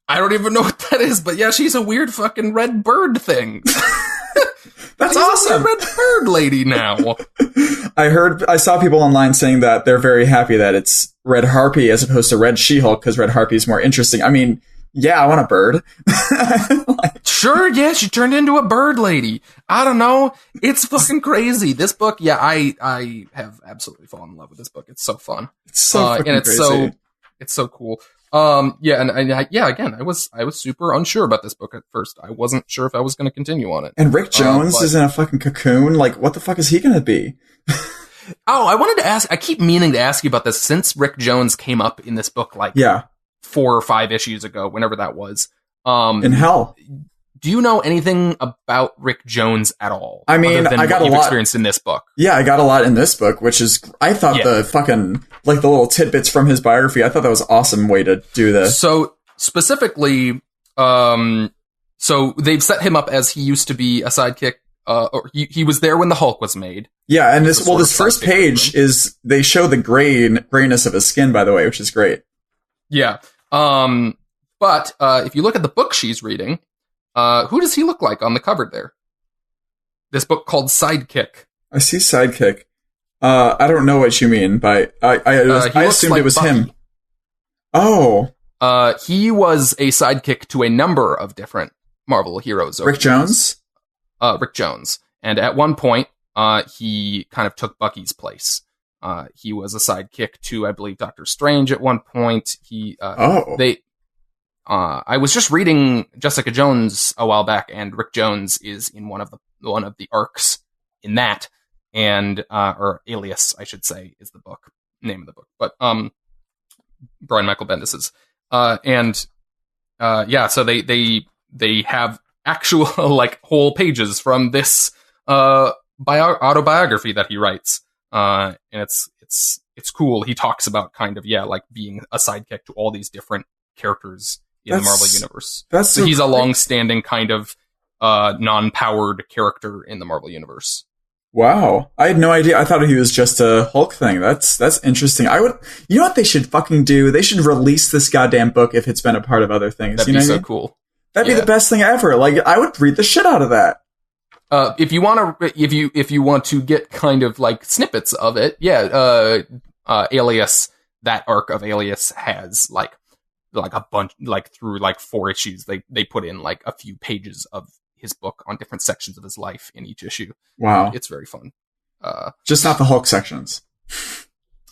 S2: I don't even know what that is, but yeah, she's a weird fucking red bird thing.
S1: That's awesome.
S2: A red bird lady now.
S1: I saw people online saying that they're very happy that it's Red Harpy as opposed to Red She-Hulk because Red Harpy is more interesting. I mean, yeah, I want a bird.
S2: Sure, yeah, she turned into a bird lady. I don't know. It's fucking crazy. This book, yeah, I have absolutely fallen in love with this book. It's so fun.
S1: It's so fucking
S2: and it's
S1: crazy.
S2: It's so cool. Again, I was super unsure about this book at first. I wasn't sure if I was going to continue on it.
S1: And Rick Jones is in a fucking cocoon. Like, what the fuck is he going to be?
S2: I wanted to ask. I keep meaning to ask you about this since Rick Jones came up in this book, like 4 or 5 issues ago, whenever that was.
S1: In hell.
S2: Do you know anything about Rick Jones at all?
S1: I mean, I got a lot
S2: experienced in this book.
S1: Yeah, I got a lot in this book, which is I thought the fucking like the little tidbits from his biography. I thought that was an awesome way to do this.
S2: So specifically, so they've set him up as he used to be a sidekick. Or he was there when the Hulk was made.
S1: Yeah, and this first page is they show the grayness of his skin, by the way, which is great.
S2: Yeah. But if you look at the book she's reading, who does he look like on the cover there? This book called Sidekick.
S1: I see Sidekick. I don't know what you mean by I assumed like it was Bucky. Him. Oh.
S2: He was a sidekick to a number of different Marvel heroes.
S1: Rick Jones?
S2: Rick Jones. And at one point, he kind of took Bucky's place. He was a sidekick to, I believe, Doctor Strange at one point. I was just reading Jessica Jones a while back, and Rick Jones is in one of the arcs in that, and or Alias, I should say, is the name of the book. But Brian Michael Bendis's, so they have actual like whole pages from this autobiography that he writes, and it's cool. He talks about kind of like being a sidekick to all these different characters in the Marvel universe. So he's a long-standing kind of non-powered character in the Marvel universe.
S1: Wow, I had no idea. I thought he was just a Hulk thing. That's interesting. You know what they should fucking do? They should release this goddamn book if it's been a part of other things.
S2: That'd be so cool.
S1: That'd be the best thing ever. Like I would read the shit out of that.
S2: If you want to get kind of like snippets of it, Alias, that arc of Alias has like a bunch, like through like 4 issues, they put in like a few pages of his book on different sections of his life in each issue.
S1: Wow.
S2: It's very fun.
S1: Just not the Hulk sections.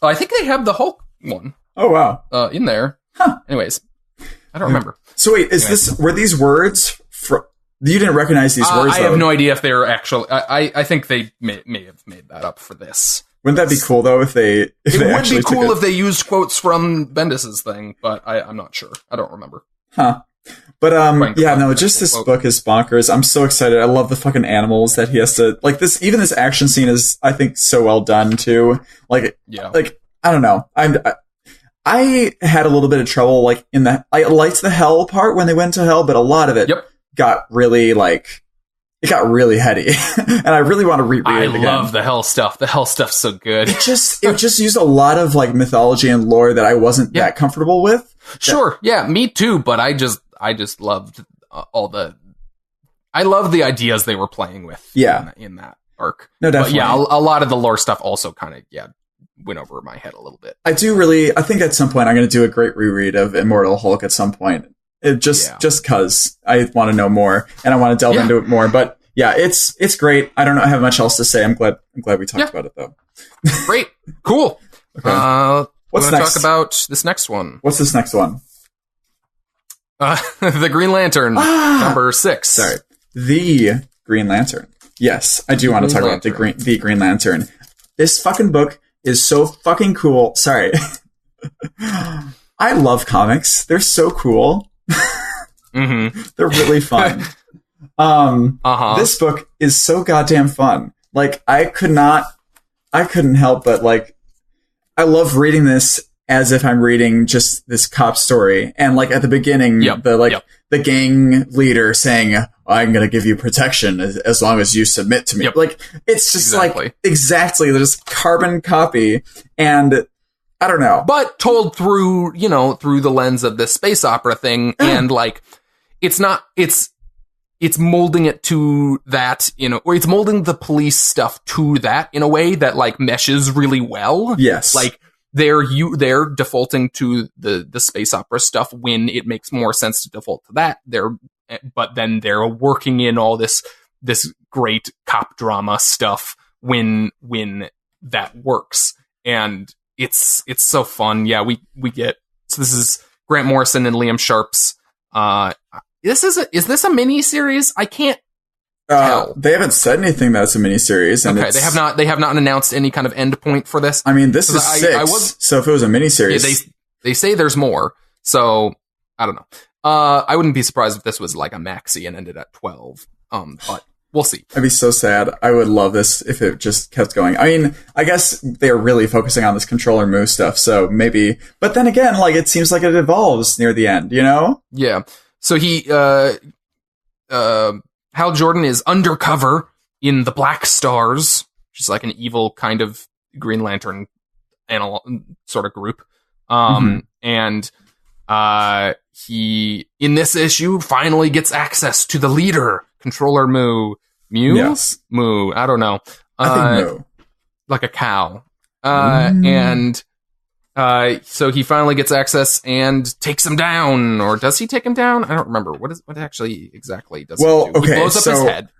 S2: I think they have the Hulk one.
S1: Oh, wow.
S2: In there.
S1: Huh.
S2: Anyways, I don't remember.
S1: So wait, were these words you didn't recognize these words?
S2: I have no idea if they were actual. I think they may have made that up for this.
S1: Wouldn't that be cool though if they
S2: would be cool if they used quotes from Bendis's thing, but I'm not sure. I don't remember.
S1: Huh. But just this book is bonkers. I'm so excited. I love the fucking animals that he has to like this. Even this action scene is, I think, so well done too. Like I don't know. I had a little bit of trouble like I liked the hell part when they went to hell, but a lot of it got really like it got really heady, and I really want to reread it again.
S2: I love the Hell stuff. The Hell stuff's so good.
S1: It just used a lot of like mythology and lore that I wasn't that comfortable with.
S2: Sure, yeah, me too. But I just loved I love the ideas they were playing with. In that arc. No, definitely. But yeah, a lot of the lore stuff also kind of went over my head a little bit.
S1: I think at some point I'm going to do a great reread of Immortal Hulk at some point. Just because I want to know more and I want to delve into it more. But yeah, it's great. I don't have much else to say. I'm glad we talked about it though.
S2: Great. Cool.
S1: Okay.
S2: What's next? Talk about this next one.
S1: What's this next one?
S2: The Green Lantern, number 6. Sorry.
S1: The Green Lantern. Yes, I do want to talk about the Green Lantern. This fucking book is so fucking cool. Sorry. I love comics. They're so cool. They're really fun. This book is so goddamn fun. Like, I couldn't help but, like, I love reading this as if I'm reading just this cop story. And, like, at the beginning, the gang leader saying, I'm going to give you protection as long as you submit to me. Like, it's just like, exactly, there's carbon copy. And I don't know.
S2: But told through the lens of this space opera thing. And like, it's molding it to that, or it's molding the police stuff to that in a way that like meshes really well.
S1: Yes.
S2: Like they're defaulting to the space opera stuff when it makes more sense to default to that. But then they're working in all this great cop drama stuff when that works. And it's so fun. Yeah, we get, so this is Grant Morrison and Liam Sharp's, is this a mini series? I can't tell.
S1: They haven't said anything that it's a mini series. And
S2: okay, they have not announced any kind of end point for this.
S1: I mean, this is 6. So if it was a mini series,
S2: they say there's more. So I don't know. I wouldn't be surprised if this was like a maxi and ended at 12. But we'll see.
S1: I'd be so sad. I would love this if it just kept going. I mean, I guess they're really focusing on this controller move stuff, so maybe. But then again, like, it seems like it evolves near the end,
S2: Yeah. So Hal Jordan is undercover in the Black Stars, which is like an evil kind of Green Lantern sort of group. And he, in this issue, finally gets access to the leader, Controller Moo. Mew?
S1: Yes.
S2: Moo. I don't know.
S1: I think Moo.
S2: Like a cow. And so he finally gets access and takes him down. Or does he take him down? I don't remember. What actually exactly does he do?
S1: Okay,
S2: he blows up his head.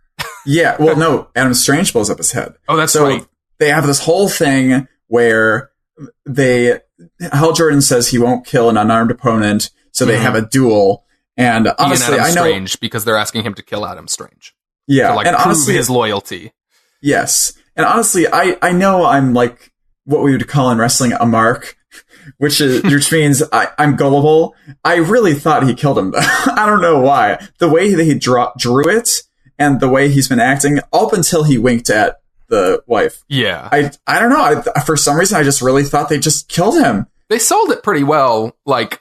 S1: Yeah, well, no. Adam Strange blows up his head.
S2: Oh, that's right.
S1: They have this whole thing where Hal Jordan says he won't kill an unarmed opponent, so they have a duel. And honestly,
S2: Adam Strange, because they're asking him to kill Adam Strange.
S1: Yeah,
S2: to, like,
S1: and
S2: prove
S1: honestly,
S2: his loyalty.
S1: Yes, and honestly, I know I'm like what we would call in wrestling a mark, which means I'm gullible. I really thought he killed him, though. I don't know why. The way that he drew it and the way he's been acting up until he winked at the wife.
S2: Yeah,
S1: I don't know. For some reason, I just really thought they just killed him.
S2: They sold it pretty well. Like,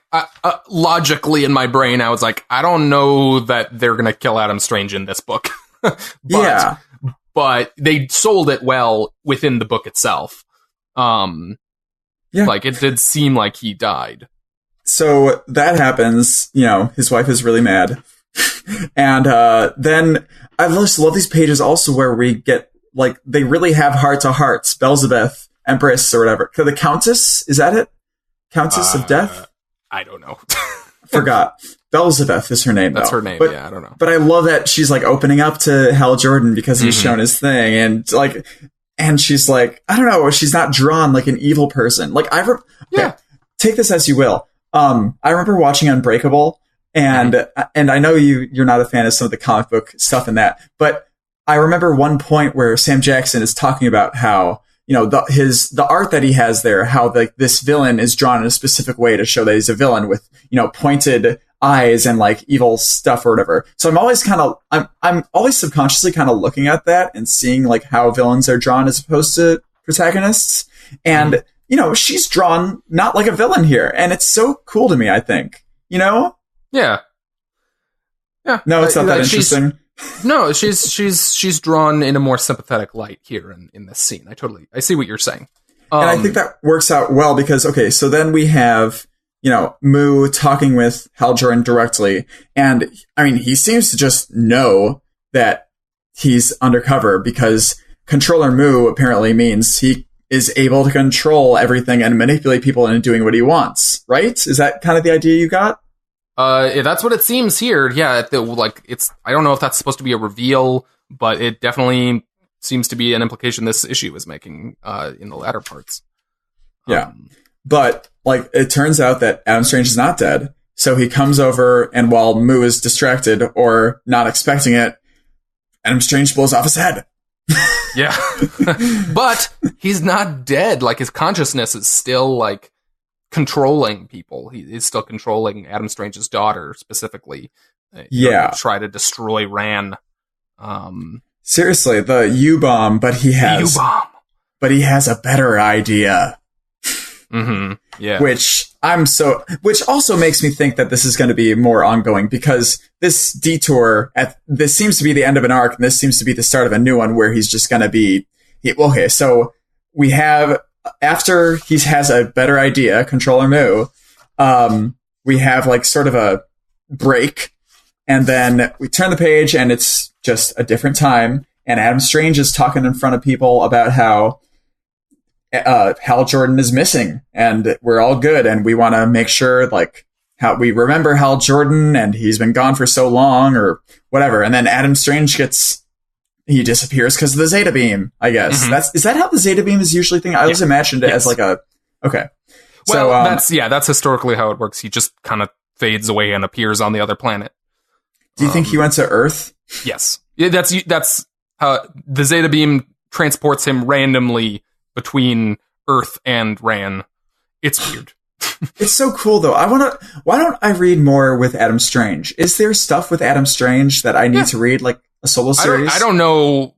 S2: logically in my brain, I was like, I don't know that they're going to kill Adam Strange in this book. But they sold it well within the book itself. Like, it did seem like he died.
S1: So that happens. His wife is really mad. And then I just love these pages also where we get, like, they really have heart-to-hearts. Belzebeth, Empress, or whatever. The Countess, is that it? Countess of Death?
S2: I don't know.
S1: Forgot. Belzebeth is her name,
S2: That's
S1: though.
S2: her name, I don't know.
S1: But I love that she's, like, opening up to Hal Jordan because he's shown his thing. And, like, and she's like, I don't know, she's not drawn like an evil person. Like, take this as you will. I remember watching Unbreakable, and I know you're not a fan of some of the comic book stuff in that, but I remember one point where Sam Jackson is talking about how, the art that he has there, how this villain is drawn in a specific way to show that he's a villain with, pointed eyes and like evil stuff or whatever. So I'm always I'm always subconsciously kind of looking at that and seeing like how villains are drawn as opposed to protagonists. And, she's drawn not like a villain here. And it's so cool to me, I think,
S2: Yeah. Yeah.
S1: No, it's not that interesting.
S2: No, she's drawn in a more sympathetic light here in this scene. I see what you're saying.
S1: And I think that works out well because, okay, so then we have, Mu talking with Hal Jordan directly. And, I mean, he seems to just know that he's undercover because Controller Mu apparently means he is able to control everything and manipulate people into doing what he wants, right? Is that kind of the idea you got?
S2: That's what it seems here. Yeah, I don't know if that's supposed to be a reveal, but it definitely seems to be an implication this issue is making in the latter parts.
S1: Yeah. But, it turns out that Adam Strange is not dead. So he comes over, and while Mu is distracted or not expecting it, Adam Strange blows off his head.
S2: Yeah. But he's not dead. His consciousness is still, controlling people. He is still controlling Adam Strange's daughter, specifically. To try to destroy Ran.
S1: Seriously, the U-bomb, but he has a better idea.
S2: Mm-hmm. Yeah.
S1: Which also makes me think that this is going to be more ongoing because this detour this seems to be the end of an arc and this seems to be the start of a new one where he's just going to be, okay, so we have, after he has a better idea, Controller Mu, we have sort of a break and then we turn the page and it's just a different time and Adam Strange is talking in front of people about how Hal Jordan is missing and we're all good and we want to make sure how we remember Hal Jordan and he's been gone for so long or whatever. And then Adam Strange he disappears because of the Zeta Beam, I guess. Mm-hmm. Is that how the Zeta Beam is usually thing? I always imagined it as okay.
S2: Well, that's historically how it works. He just kind of fades away and appears on the other planet.
S1: Do you think he went to Earth?
S2: Yes. Yeah, that's how the Zeta Beam transports him randomly between Earth and Ran. It's weird.
S1: It's so cool, though. Why don't I read more with Adam Strange? Is there stuff with Adam Strange that I need to read, a solo series?
S2: I don't know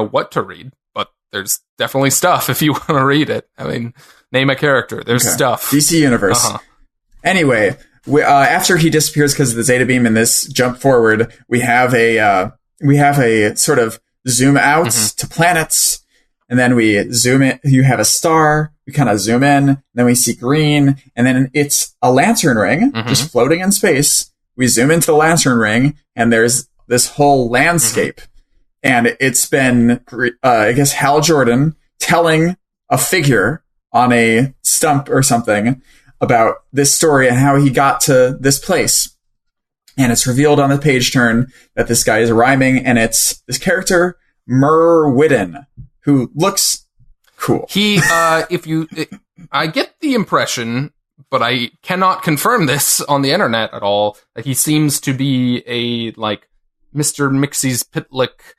S2: what to read, but there's definitely stuff if you want to read it. I mean, name a character. There's stuff.
S1: DC Universe. Uh-huh. Anyway, after he disappears because of the Zeta Beam in this jump forward, we have a sort of zoom out to planets. And then we zoom in, you have a star, we kind of zoom in, then we see green, and then it's a lantern ring, just floating in space. We zoom into the lantern ring, and there's this whole landscape. And it's been, I guess, Hal Jordan telling a figure on a stump or something about this story and how he got to this place. And it's revealed on the page turn that this guy is rhyming, and it's this character, Merwidden, who looks cool.
S2: I get the impression, but I cannot confirm this on the internet at all, that he seems to be a, Mr. Mixie's Pitlick,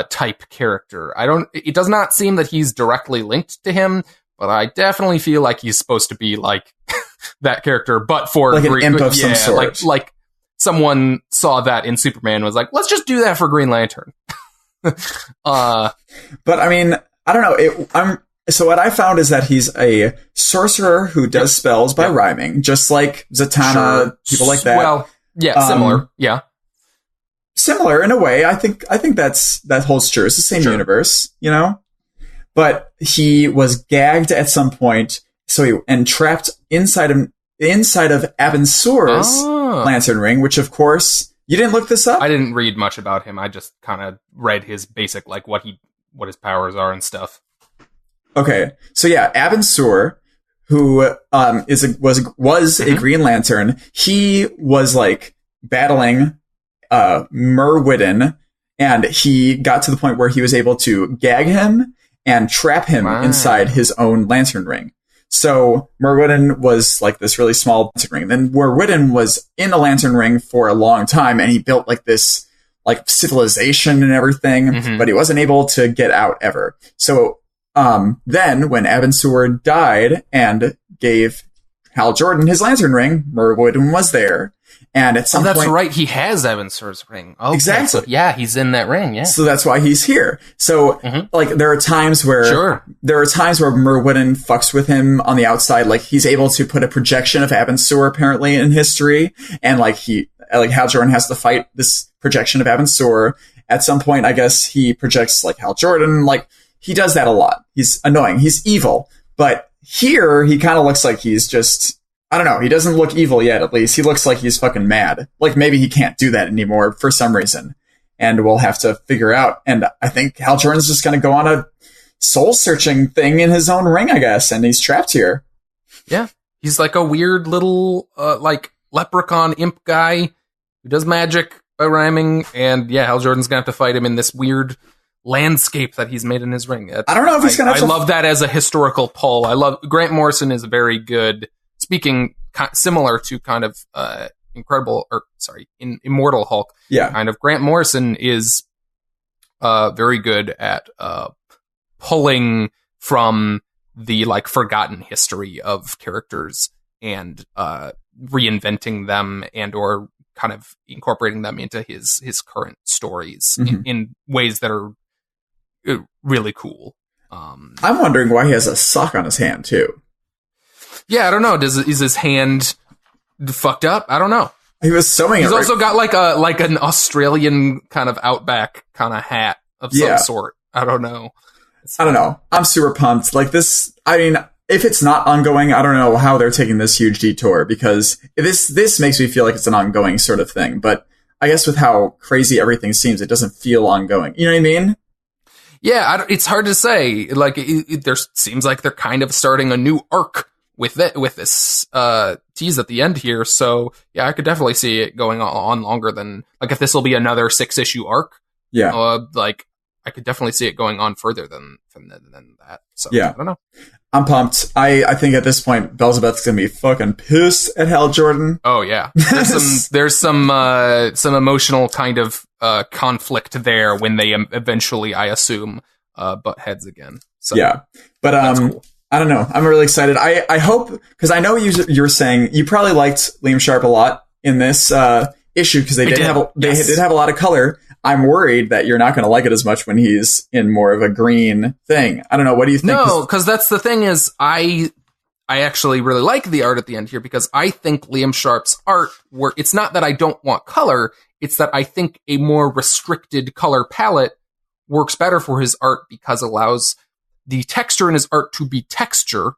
S2: type character. It does not seem that he's directly linked to him, but I definitely feel like he's supposed to be, that character, but for...
S1: an imp of some sort.
S2: Someone saw that in Superman and was like, let's just do that for Green Lantern.
S1: But I mean, I don't know. So what I found is that he's a sorcerer who does spells by rhyming, just like Zatanna, people like that.
S2: Well, yeah, similar. Yeah,
S1: similar in a way. I think that holds true. It's the same universe, But he was gagged at some point, and trapped inside of Abinsur's lantern ring, which of course. You didn't look this up?
S2: I didn't read much about him. I just kind of read his basic, what his powers are and stuff.
S1: Okay. So yeah, Abinsur, who was a Green Lantern, he was battling Merwidden, and he got to the point where he was able to gag him and trap him inside his own lantern ring. So Merwidden was this really small lantern ring. Then Merwidden was in the lantern ring for a long time, and he built this civilization and everything, but he wasn't able to get out ever. So then when Abinsur died and gave Hal Jordan his lantern ring, Merwidden was there. And at some point...
S2: that's right. He has Abensur's ring. Okay,
S1: exactly.
S2: So, yeah, he's in that ring, yeah.
S1: So that's why he's here. So, there are times where...
S2: Sure.
S1: There are times where Merwidden fucks with him on the outside. He's able to put a projection of Abensur, apparently, in history. And, like Hal Jordan has to fight this projection of Abin-Sur. At some point, I guess he projects like Hal Jordan. Like he does that a lot. He's annoying. He's evil. But here he kind of looks like he's just, I don't know. He doesn't look evil yet, at least. He looks like he's fucking mad. Like maybe he can't do that anymore for some reason. And we'll have to figure out. And I think Hal Jordan's just going to go on a soul searching thing in his own ring, I guess. And he's trapped here.
S2: Yeah. He's like a weird little, like leprechaun imp guy who does magic by rhyming, and yeah, Hal Jordan's gonna have to fight him in this weird landscape that he's made in his ring.
S1: I don't know if he's gonna have
S2: I love that as a historical pull. I love Grant Morrison is very good. Speaking similar to kind of Immortal Hulk.
S1: Yeah,
S2: kind of Grant Morrison is very good at pulling from the like forgotten history of characters and reinventing them and or kind of incorporating them into his current stories in ways that are really cool. I'm
S1: wondering why he has a sock on his hand too.
S2: Yeah, I don't know. Is his hand fucked up? I don't know.
S1: He was sewing.
S2: He's also got like an Australian kind of outback kind of hat of some sort. I don't know.
S1: I don't know. I'm super pumped. Like this. I mean, if it's not ongoing, I don't know how they're taking this huge detour, because this makes me feel like it's an ongoing sort of thing. But I guess with how crazy everything seems, it doesn't feel ongoing. You know what I mean?
S2: Yeah, it's hard to say. Like, there seems like they're kind of starting a new arc with this tease at the end here. So yeah, I could definitely see it going on longer than, like, if this will be another 6-issue arc.
S1: Yeah,
S2: like I could definitely see it going on further than that. So
S1: yeah,
S2: I don't know.
S1: I'm pumped. I think at this point, Beelzebub's gonna be fucking pissed at Hal Jordan.
S2: Oh yeah, there's some emotional kind of conflict there when they eventually, I assume, butt heads again. So
S1: yeah, but cool. I don't know. I'm really excited. I hope, because I know you were saying you probably liked Liam Sharp a lot in this issue, because they did have a lot of color. I'm worried that you're not going to like it as much when he's in more of a green thing. I don't know. What do you think?
S2: No, because that's the thing is I actually really like the art at the end here, because I think Liam Sharp's art, it's not that I don't want color, it's that I think a more restricted color palette works better for his art, because it allows the texture in his art to be texture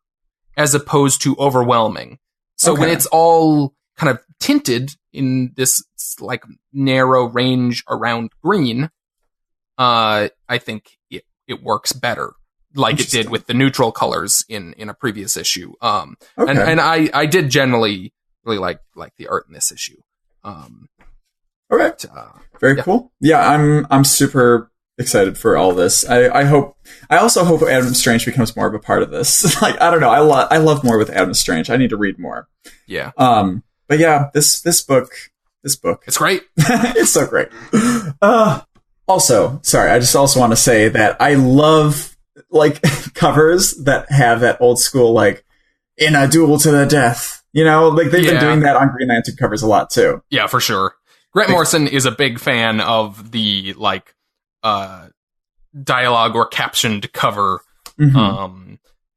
S2: as opposed to overwhelming. So when it's all kind of tinted in this like narrow range around green, I think it works better, like it did with the neutral colors in a previous issue. And I did generally really like the art in this issue.
S1: Very cool. Yeah, I'm super excited for all this. I also hope Adam Strange becomes more of a part of this. Like, I don't know. I love more with Adam Strange. I need to read more.
S2: Yeah.
S1: But yeah, this book,
S2: it's great.
S1: It's so great. Also, sorry, I just also want to say that I love like covers that have that old school, like, in a duel to the death. You know, like they've been doing that on Green Lantern covers a lot too.
S2: Yeah, for sure. Grant Morrison is a big fan of the like dialogue or captioned cover.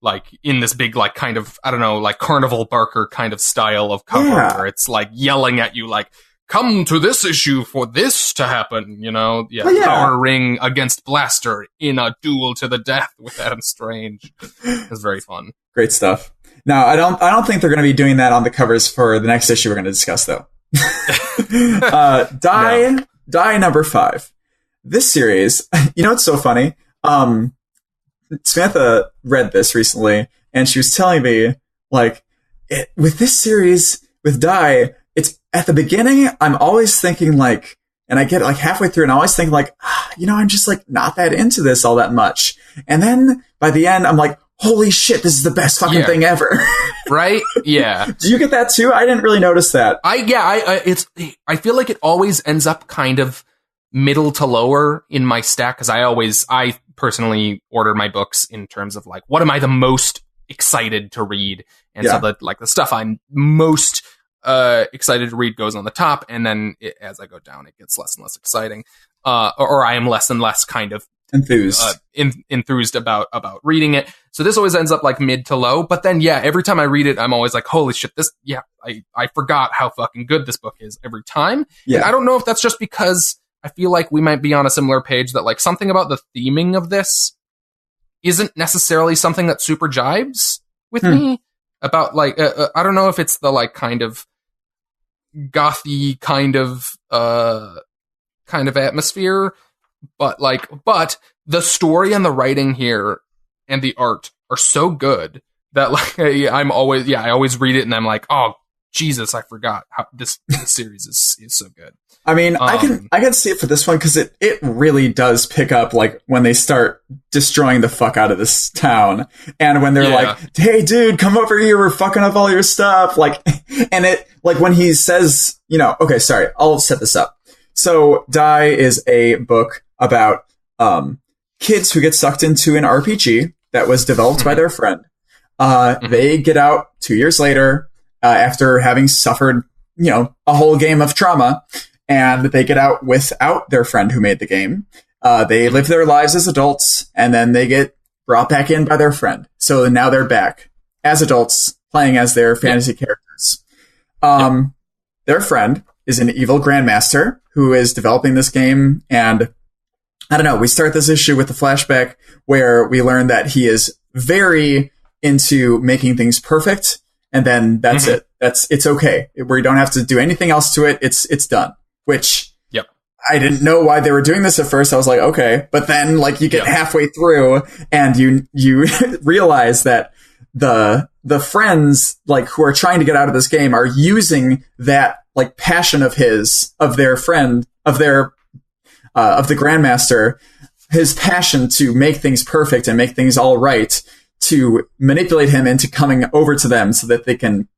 S2: Like in this big, like, kind of, I don't know, like Carnival Barker kind of style of cover, where it's like yelling at you, like, come to this issue for this to happen, you know? Yeah, Power Ring against Blaster in a duel to the death with Adam Strange. It's very fun.
S1: Great stuff. Now, I don't think they're going to be doing that on the covers for the next issue we're going to discuss, though. Die number 5. This series, you know what's so funny? Samantha read this recently, and she was telling me, like, with this series, with Die, it's at the beginning, I'm always thinking, like, and I get like halfway through, and I always think, like, you know, I'm just like not that into this all that much. And then by the end, I'm like, holy shit, this is the best fucking thing ever.
S2: Right? Yeah.
S1: Do you get that too? I didn't really notice that.
S2: I feel like it always ends up kind of middle to lower in my stack, because I personally order my books in terms of, like, what am I the most excited to read? And so the stuff I'm most excited to read goes on the top, and then as I go down, it gets less and less exciting, or I am less and less kind of enthused about reading it. So this always ends up like mid to low. But then, yeah, every time I read it, I'm always like, holy shit, I forgot how fucking good this book is every time. Yeah. And I don't know if that's just because I feel like we might be on a similar page, that like something about the theming of this isn't necessarily something that super jibes with me. About like, I don't know if it's the like kind of gothy kind of atmosphere, but the story and the writing here and the art are so good that like I always read it and I'm like, oh Jesus, I forgot how this series is so good.
S1: I mean, I can see it for this one because it really does pick up like when they start destroying the fuck out of this town, and when they're like, "Hey, dude, come over here, we're fucking up all your stuff." Like, and it like when he says, okay, sorry, I'll set this up. So, Die is a book about kids who get sucked into an RPG that was developed by their friend. They get out 2 years later after having suffered, a whole game of trauma. And they get out without their friend who made the game. They live their lives as adults, and then they get brought back in by their friend. So now they're back as adults, playing as their fantasy characters. Their friend is an evil grandmaster who is developing this game. And I don't know, we start this issue with a flashback where we learn that he is very into making things perfect. And then that's it. It's okay. We don't have to do anything else to it. It's done. Which I didn't know why they were doing this at first. I was like, okay. But then like you get halfway through and you realize that the friends like who are trying to get out of this game are using that like passion of their friend, of the Grandmaster, his passion to make things perfect and make things all right, to manipulate him into coming over to them so that they can,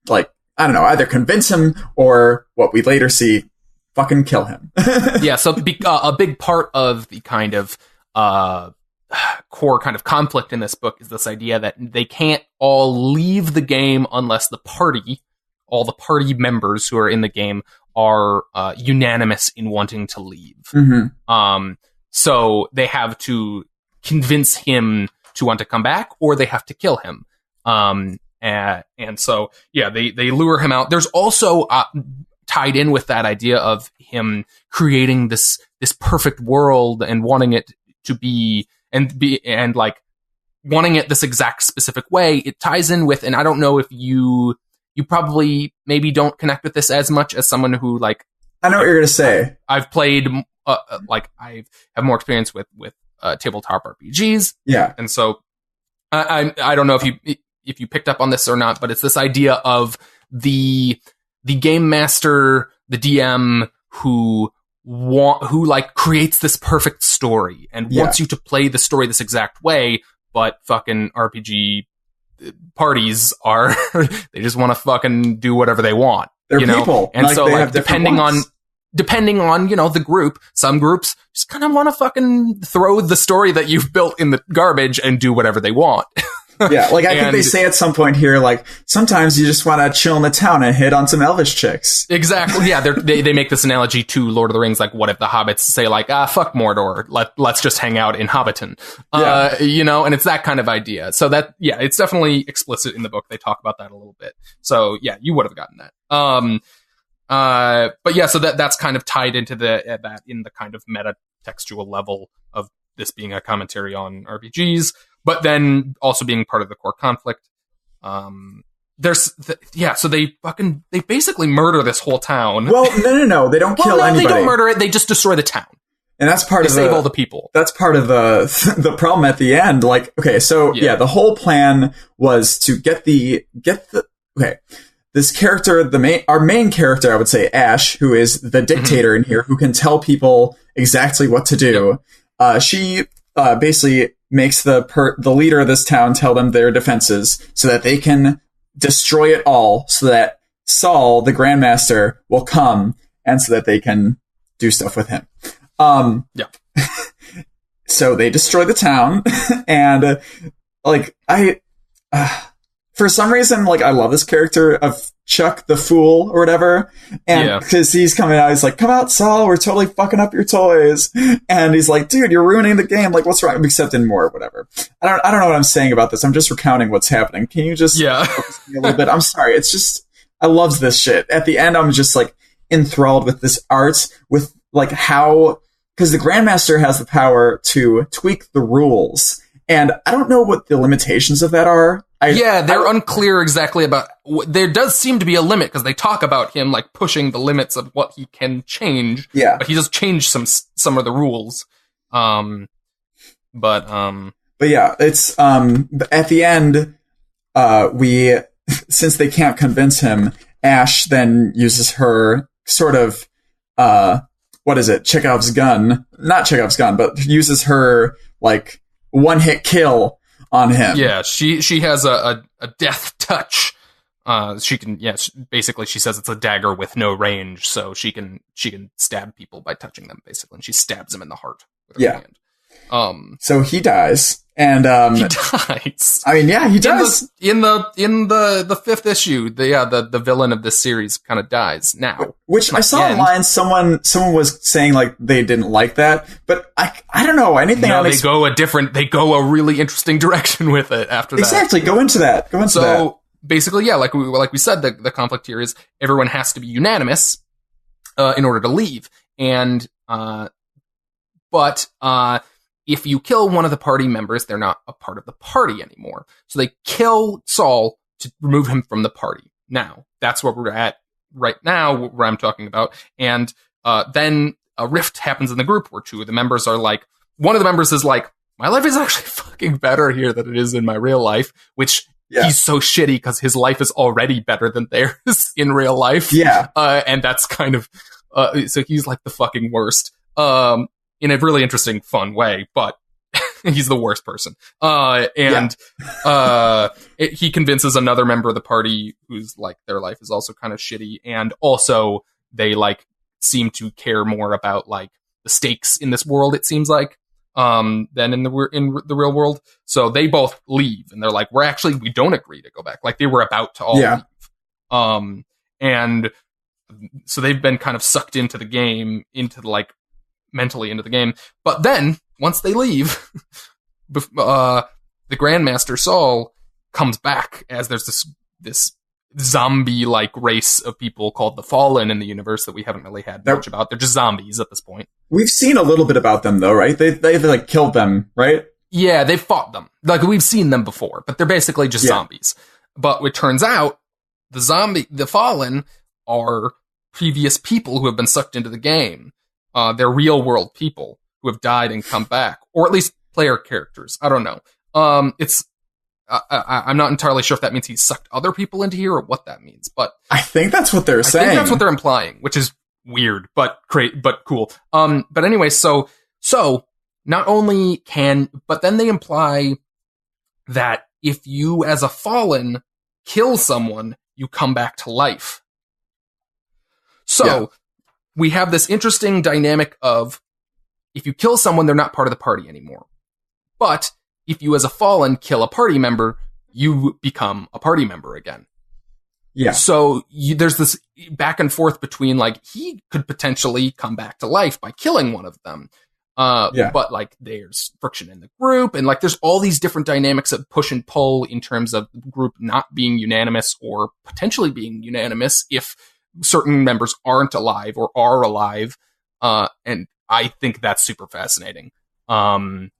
S1: like, I don't know, either convince him or what we later see, fucking kill him.
S2: Yeah, so a big part of the kind of core kind of conflict in this book is this idea that they can't all leave the game unless all the party members who are in the game are unanimous in wanting to leave. So they have to convince him to want to come back, or they have to kill him. And so, yeah, they lure him out. There's also tied in with that idea of him creating this perfect world and wanting it to be and like wanting it this exact specific way. It ties in with, and I don't know if you probably maybe don't connect with this as much as someone who like,
S1: I know what you're gonna say.
S2: I've played I have more experience with tabletop RPGs.
S1: Yeah,
S2: and so I don't know if you picked up on this or not, but it's this idea of the game master, the DM who like creates this perfect story and wants you to play the story this exact way, but fucking RPG parties are they just want to fucking do whatever they want.
S1: They're people,
S2: and like so like depending on the group, some groups just kind of want to fucking throw the story that you've built in the garbage and do whatever they want.
S1: Yeah, like I think they say at some point here, like, sometimes you just want to chill in the town and hit on some elvish chicks.
S2: Exactly, yeah, they make this analogy to Lord of the Rings, like, what if the hobbits say, like, fuck Mordor, let's just hang out in Hobbiton, and it's that kind of idea. So that, yeah, it's definitely explicit in the book. They talk about that a little bit. So, yeah, you would have gotten that. But yeah, so that's kind of tied into that in the kind of meta-textual level of this being a commentary on RPGs. But then also being part of the core conflict. So they basically murder this whole town.
S1: Well, no. They don't kill anybody.
S2: They don't murder it. They just destroy the town.
S1: And that's part of
S2: save all the people.
S1: That's part of the problem at the end. Like, okay, so yeah, the whole plan was to get this character, our main character, I would say Ash, who is the dictator in here, who can tell people exactly what to do. She basically makes the leader of this town tell them their defenses so that they can destroy it all, so that Saul, the Grandmaster, will come, and so that they can do stuff with him. So they destroy the town, and like for for some reason, like, I love this character of Chuck the Fool or whatever. And because he's coming out, he's like, come out, Saul, we're totally fucking up your toys. And he's like, dude, you're ruining the game. Like, what's wrong? Except in more, whatever. I don't know what I'm saying about this. I'm just recounting what's happening. Can you just focus me a little bit? I'm sorry. It's just, I love this shit. At the end, I'm just like enthralled with this art, with like how, because the Grandmaster has the power to tweak the rules. And I don't know what the limitations of that are.
S2: They're unclear exactly about. There does seem to be a limit because they talk about him like pushing the limits of what he can change.
S1: Yeah,
S2: but he does change some of the rules. But
S1: yeah, it's at the end. We since they can't convince him, Ash then uses her sort of what is it? Chekhov's gun, not Chekhov's gun, but uses her like one-hit kill on him.
S2: Yeah, she has a death touch. She can, basically she says it's a dagger with no range, so she can stab people by touching them, basically. And she stabs him in the heart with her hand.
S1: So he dies. And
S2: he dies.
S1: I mean, yeah, he does.
S2: In the fifth issue, the villain of this series kind of dies now.
S1: Which I saw online, someone was saying like they didn't like that, but I don't know anything.
S2: No, they go a really interesting direction with it after that.
S1: Exactly. Go into that.
S2: So basically, like we said, the conflict here is everyone has to be unanimous in order to leave, and but if you kill one of the party members, they're not a part of the party anymore. So they kill Saul to remove him from the party. Now, that's where we're at right now, where I'm talking about. And then a rift happens in the group where two of the members are like, one of the members is like, my life is actually fucking better here than it is in my real life, which he's so shitty because his life is already better than theirs in real life.
S1: Yeah.
S2: And that's kind of, so he's like the fucking worst. In a really interesting, fun way, but he's the worst person. He convinces another member of the party who's like, their life is also kind of shitty. And also they like seem to care more about like the stakes in this world, it seems like, than in the real world. So they both leave and they're like, we don't agree to go back. Like they were about to all leave. And so they've been kind of sucked into the game, mentally into the game. But then, once they leave, the Grandmaster Saul comes back as there's this zombie-like race of people called the Fallen in the universe that we haven't really had much about. They're just zombies at this point.
S1: We've seen a little bit about them, though, right? They've like, killed them, right?
S2: Yeah, they've fought them. Like, we've seen them before, but they're basically just zombies. But it turns out, the Fallen are previous people who have been sucked into the game. They're real world people who have died and come back, or at least player characters. I don't know. I'm not entirely sure if that means he sucked other people into here or what that means, but
S1: I think that's what they're saying.
S2: I think that's what they're implying, which is weird, but cool. But anyway, so not only but then they imply that if you as a Fallen kill someone, you come back to life. So we have this interesting dynamic of if you kill someone, they're not part of the party anymore. But if you as a Fallen kill a party member, you become a party member again. Yeah. So there's this back and forth between like, he could potentially come back to life by killing one of them. But like there's friction in the group and like there's all these different dynamics of push and pull in terms of the group not being unanimous or potentially being unanimous if certain members aren't alive or are alive. And I think that's super fascinating.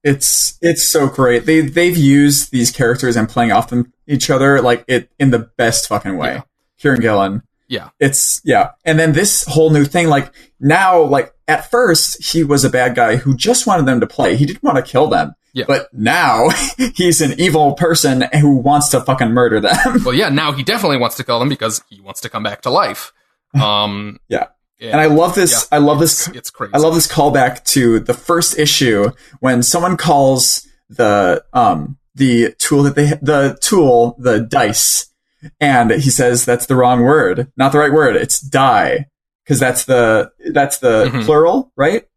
S1: It's so great. They've used these characters and playing off them each other like it in the best fucking way. Yeah. Kieran Gillen.
S2: Yeah.
S1: And then this whole new thing, like now, like at first he was a bad guy who just wanted them to play. He didn't want to kill them. Yeah. But now he's an evil person who wants to fucking murder them.
S2: Well, yeah, now he definitely wants to kill them because he wants to come back to life.
S1: Yeah. And I love this. Yeah, it's crazy. I love this callback to the first issue when someone calls the tool the dice, and he says that's the wrong word, not the right word. It's die, because that's the plural, right?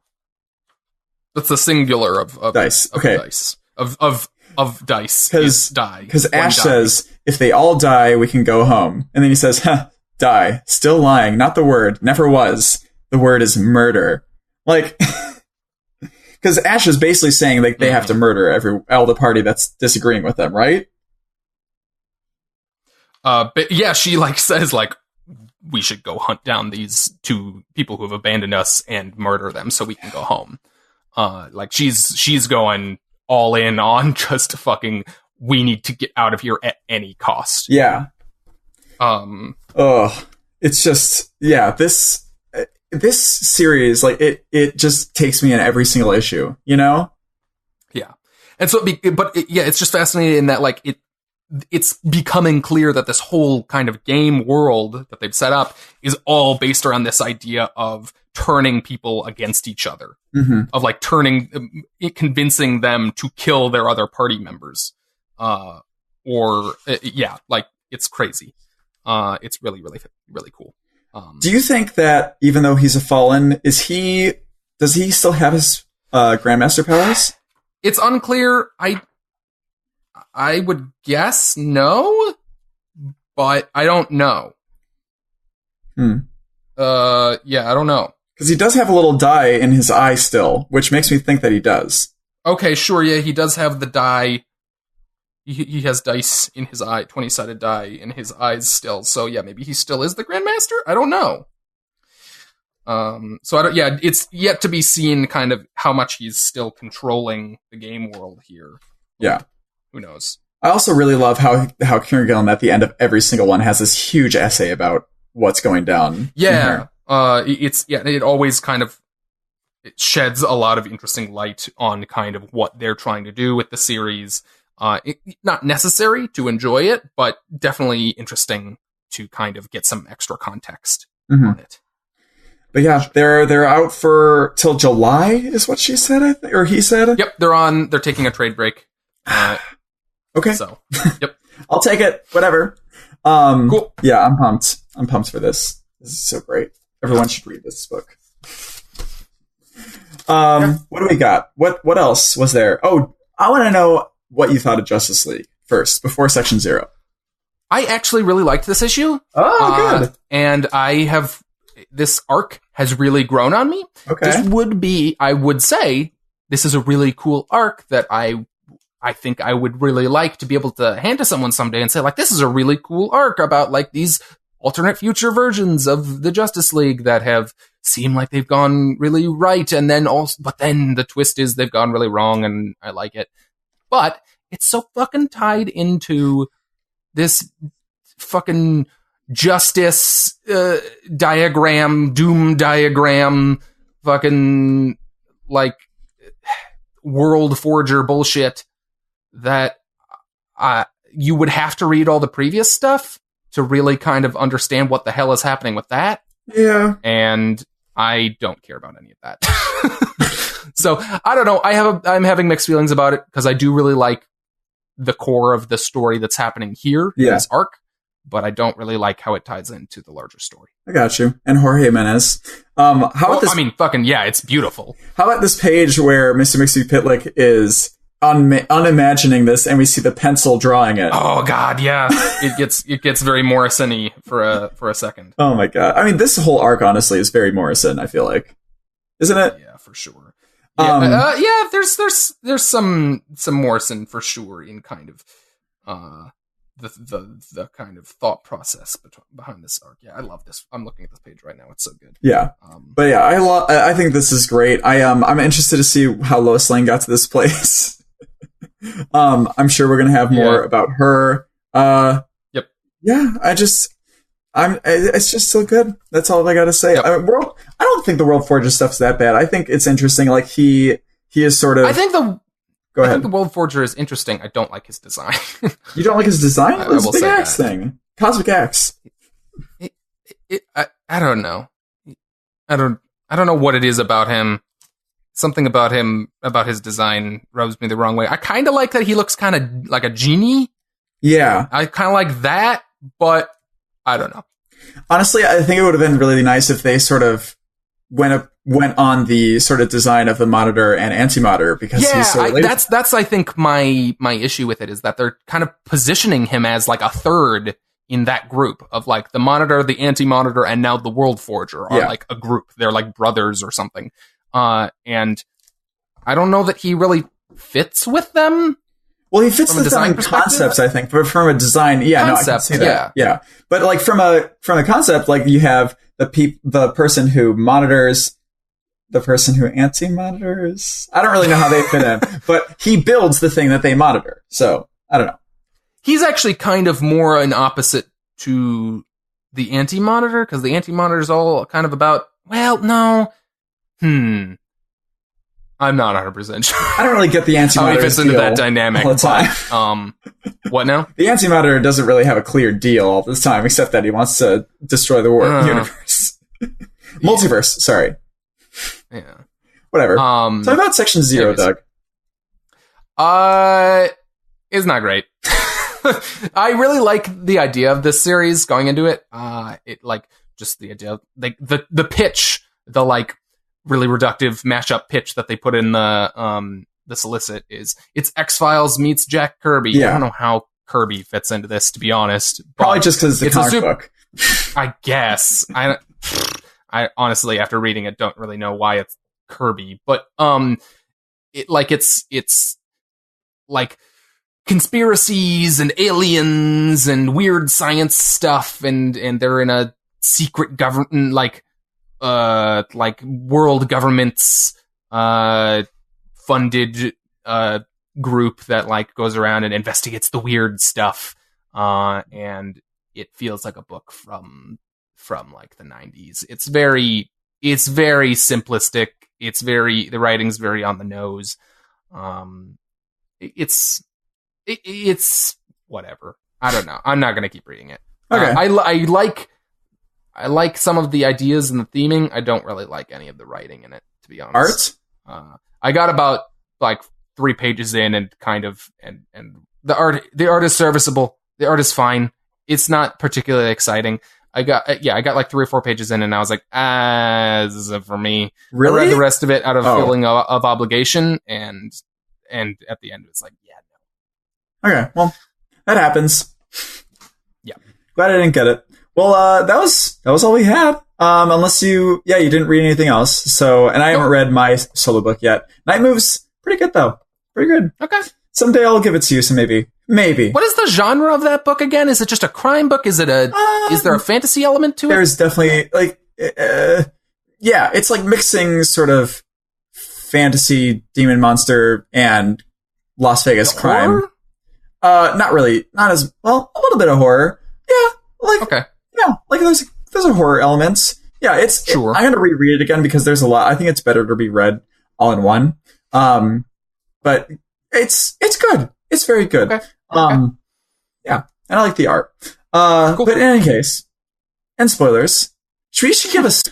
S2: That's the singular of
S1: dice.
S2: Of dice of of dice is die.
S1: Because Ash says, if they all die, we can go home. And then he says, die. Still lying. Not the word. Never was. The word is murder. Like, because Ash is basically saying like they have to murder all the party that's disagreeing with them, right?
S2: But yeah, she like says like, we should go hunt down these two people who have abandoned us and murder them so we can go home. Like she's going all in on just fucking, we need to get out of here at any cost.
S1: Yeah. It's just, yeah, this series, like it just takes me in every single issue, you know?
S2: Yeah. And so, it's just fascinating in that like it's becoming clear that this whole kind of game world that they've set up is all based around this idea of turning people against each other, of like convincing them to kill their other party members. Like it's crazy. It's really, really, really cool.
S1: Do you think that even though he's a fallen, does he still have his Grandmaster powers?
S2: It's unclear. I would guess no, but I don't know. I don't know. Because
S1: he does have a little dye in his eye still, which makes me think that he does.
S2: Okay, sure, yeah, he does have the dye. He has dice in his eye, 20-sided die in his eyes still. So yeah, maybe he still is the Grandmaster? I don't know. It's yet to be seen kind of how much he's still controlling the game world here.
S1: Yeah.
S2: Who knows?
S1: I also really love how Kieran Gillen at the end of every single one has this huge essay about what's going down.
S2: Yeah. It always kind of it sheds a lot of interesting light on kind of what they're trying to do with the series. Not necessary to enjoy it, but definitely interesting to kind of get some extra context on it.
S1: But yeah, they're out for till July is what she said, I think, or he said.
S2: Yep, they're taking a trade break.
S1: Okay.
S2: So, yep.
S1: I'll take it. Whatever.
S2: Cool.
S1: Yeah, I'm pumped. I'm pumped for this. This is so great. Everyone should read this book. What do we got? What else was there? Oh, I want to know what you thought of Justice League first, before Section 0.
S2: I actually really liked this issue.
S1: Oh, good.
S2: And this arc has really grown on me.
S1: Okay.
S2: I would say, this is a really cool arc that I think I would really like to be able to hand to someone someday and say, like, this is a really cool arc about, like, these alternate future versions of the Justice League that have seemed like they've gone really right, and then but then the twist is they've gone really wrong, and I like it. But it's so fucking tied into this fucking justice diagram, doom diagram, fucking, like, world forger bullshit that you would have to read all the previous stuff to really kind of understand what the hell is happening with that.
S1: Yeah.
S2: And I don't care about any of that. So, I don't know. I'm having mixed feelings about it because I do really like the core of the story that's happening here in this arc, but I don't really like how it ties into the larger story.
S1: I got you. And Jorge Jimenez. How about this?
S2: I mean, fucking, yeah, it's beautiful.
S1: How about this page where Mr. Mxyzptlk is unimagining this, and we see the pencil drawing it?
S2: Oh God, yeah. it gets very Morrison-y for a second.
S1: Oh my God. I mean, this whole arc honestly is very Morrison, I feel like. Isn't it?
S2: Yeah, for sure. Yeah, there's some Morrison for sure in kind of the kind of thought process behind this arc. Yeah, I love this. I'm looking at this page right now. It's so good.
S1: Yeah. But yeah, I think this is great. I'm interested to see how Lois Lane got to this place. I'm sure we're going to have more about her.
S2: Yep.
S1: Yeah, it's just so good. That's all I got to say.
S2: Yep.
S1: I don't think the World Forger stuff's that bad. I think it's interesting. Like he is sort of.
S2: I think the
S1: think
S2: the World Forger is interesting. I don't like his design.
S1: You don't like his design?
S2: I will
S1: Big
S2: say
S1: axe
S2: that.
S1: thing, cosmic axe.
S2: I don't know. I don't know what it is about him. Something about his design rubs me the wrong way. I kind of like that he looks kind of like a genie.
S1: Yeah.
S2: I kind of like that, but I don't know.
S1: Honestly, I think it would have been really nice if they sort of went went on the sort of design of the Monitor and Anti-Monitor because he's so related.
S2: That's I think my issue with it is that they're kind of positioning him as like a third in that group of like the Monitor, the Anti-Monitor, and now the World Forger are like a group. They're like brothers or something. And I don't know that he really fits with them.
S1: Well, he fits with them in concepts, I think, but from a design, no, I can see that. Yeah. But like from a concept, like you have the person who monitors, the person who anti-monitors. I don't really know how they fit in, but he builds the thing that they monitor. So I don't know.
S2: He's actually kind of more an opposite to the Anti-Monitor, because the Anti-Monitor is all kind of about, well, no. I'm not 100% sure. I
S1: don't really get the Anti-Monitor.
S2: How he fits into that dynamic
S1: all the time.
S2: What now?
S1: The Anti-Monitor doesn't really have a clear deal all the time, except that he wants to destroy the universe. Multiverse, sorry.
S2: Yeah.
S1: Whatever. Talk about Section 0, Doug.
S2: It's not great. I really like the idea of this series going into it. It like just the idea of like the pitch, the like really reductive mashup pitch that they put in the solicit is it's X-Files meets Jack Kirby.
S1: Yeah.
S2: I don't know how Kirby fits into this, to be honest.
S1: Probably just because it's a comic book.
S2: I guess. I honestly, after reading it, don't really know why it's Kirby, but it's like conspiracies and aliens and weird science stuff, and they're in a secret government, like world government's funded group that like goes around and investigates the weird stuff, and it feels like a book from like the 90s. It's very simplistic. The writing's very on the nose. It's whatever. I don't know. I'm not going to keep reading it.
S1: Okay.
S2: I like some of the ideas and the theming. I don't really like any of the writing in it, to be honest.
S1: Art?
S2: I got about like 3 pages in and and the art is serviceable. The art is fine. It's not particularly exciting. I got like 3 or 4 pages in and I was like, this isn't for me.
S1: Really?
S2: I read the rest of it out of feeling of obligation, and at the end it's like, no.
S1: Okay, well, that happens.
S2: Yeah.
S1: Glad I didn't get it. Well, that was all we had. Unless you didn't read anything else. So, and I haven't read my solo book yet. Night Move's pretty good though. Pretty good.
S2: Okay.
S1: Someday I'll give it to you. So maybe.
S2: What is the genre of that book again? Is it just a crime book? Is there a fantasy element to it?
S1: There's definitely like, it's like mixing sort of fantasy, demon monster, and Las Vegas crime.
S2: Horror?
S1: Not really. Not as well. A little bit of horror. Yeah. Like
S2: okay.
S1: Yeah. Like there's a horror elements. Yeah.
S2: Sure.
S1: I'm gonna reread it again because there's a lot. I think it's better to be read all in one. But it's good. It's very good.
S2: Okay.
S1: Yeah. And I like the art. Cool. But in any case, and spoilers, we should give us.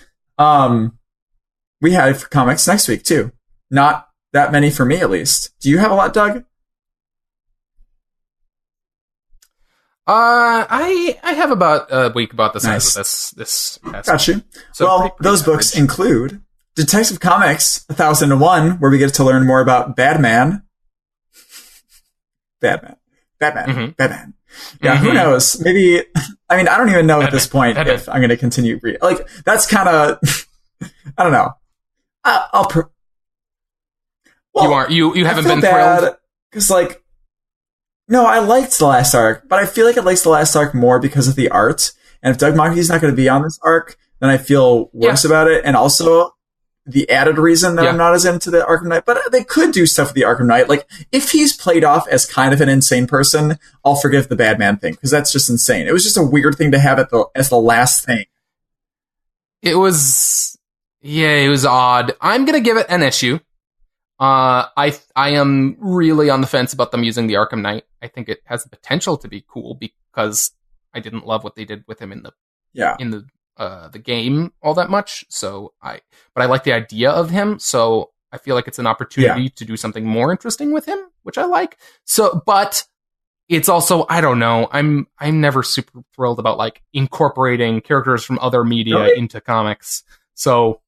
S1: We have comics next week too. Not that many for me, at least. Do you have a lot, Doug?
S2: I have about a week about the size of this.
S1: Got you. So pretty those average. Books include Detective Comics 1001, where we get to learn more about Batman.
S2: Mm-hmm.
S1: Batman. Yeah, who knows? Maybe. I mean, I don't even know at this point if I'm going to continue reading. Like, that's kind of. I don't know.
S2: You haven't been thrilled
S1: because like. No, I liked the last arc, but I feel like it likes the last arc more because of the art. And if Doug Mackey's not going to be on this arc, then I feel worse about it. And also the added reason that I'm not as into the Arkham Knight. But they could do stuff with the Arkham Knight. Like, if he's played off as kind of an insane person, I'll forgive the Batman thing, because that's just insane. It was just a weird thing to have as the last thing.
S2: It was odd. I'm going to give it an issue. I am really on the fence about them using the Arkham Knight. I think it has the potential to be cool because I didn't love what they did with him in the game all that much. But I like the idea of him. So I feel like it's an opportunity to do something more interesting with him, which I like. So, but it's also, I don't know. I'm never super thrilled about like incorporating characters from other media into comics. So,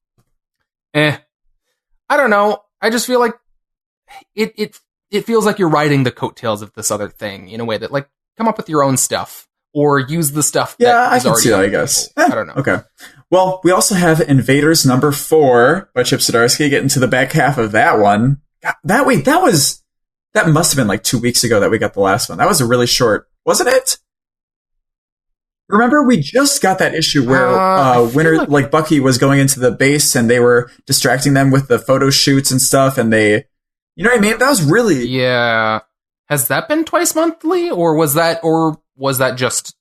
S2: I don't know. I just feel like it feels like you're riding the coattails of this other thing in a way that, like, come up with your own stuff or use the stuff that is already on the table. I don't know.
S1: Okay. Well, we also have Invaders number 4 by Chip Zdarsky. Getting to the back half of that one. That must have been like 2 weeks ago that we got the last one. That was a really short, wasn't it? Remember, we just got that issue where Winter, like Bucky was going into the base and they were distracting them with the photo shoots and stuff, and they, you know what I mean? That was really...
S2: Yeah. Has that been twice monthly, or was that just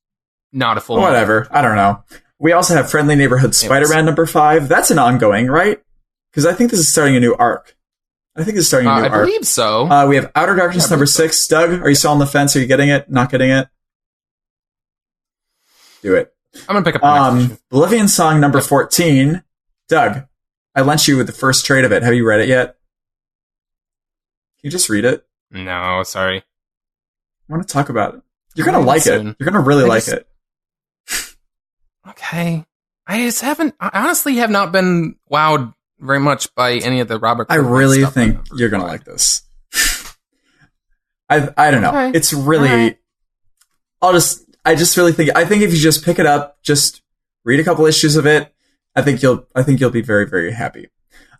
S2: not a full...
S1: Whatever.
S2: Month?
S1: I don't know. We also have Friendly Neighborhood Spider-Man number 5. That's an ongoing, right? Because I think this is starting a new arc. I
S2: believe so.
S1: We have Outer Darkness number 6. Doug, are you still on the fence? Are you getting it? Not getting it? Do it.
S2: I'm going to pick up the next issue.
S1: Bolivian Song number 14. Doug, I lent you with the first trade of it. Have you read it yet? Can you just read it?
S2: No, sorry.
S1: I want to talk about it. You're going to like it. You're going to really like it.
S2: Okay. I honestly have not been wowed very much by any of the Robert
S1: Kirby. I really think you're going to like this. I don't know. Okay. It's really... Right. I think if you just pick it up, just read a couple issues of it, I think you'll be very, very happy.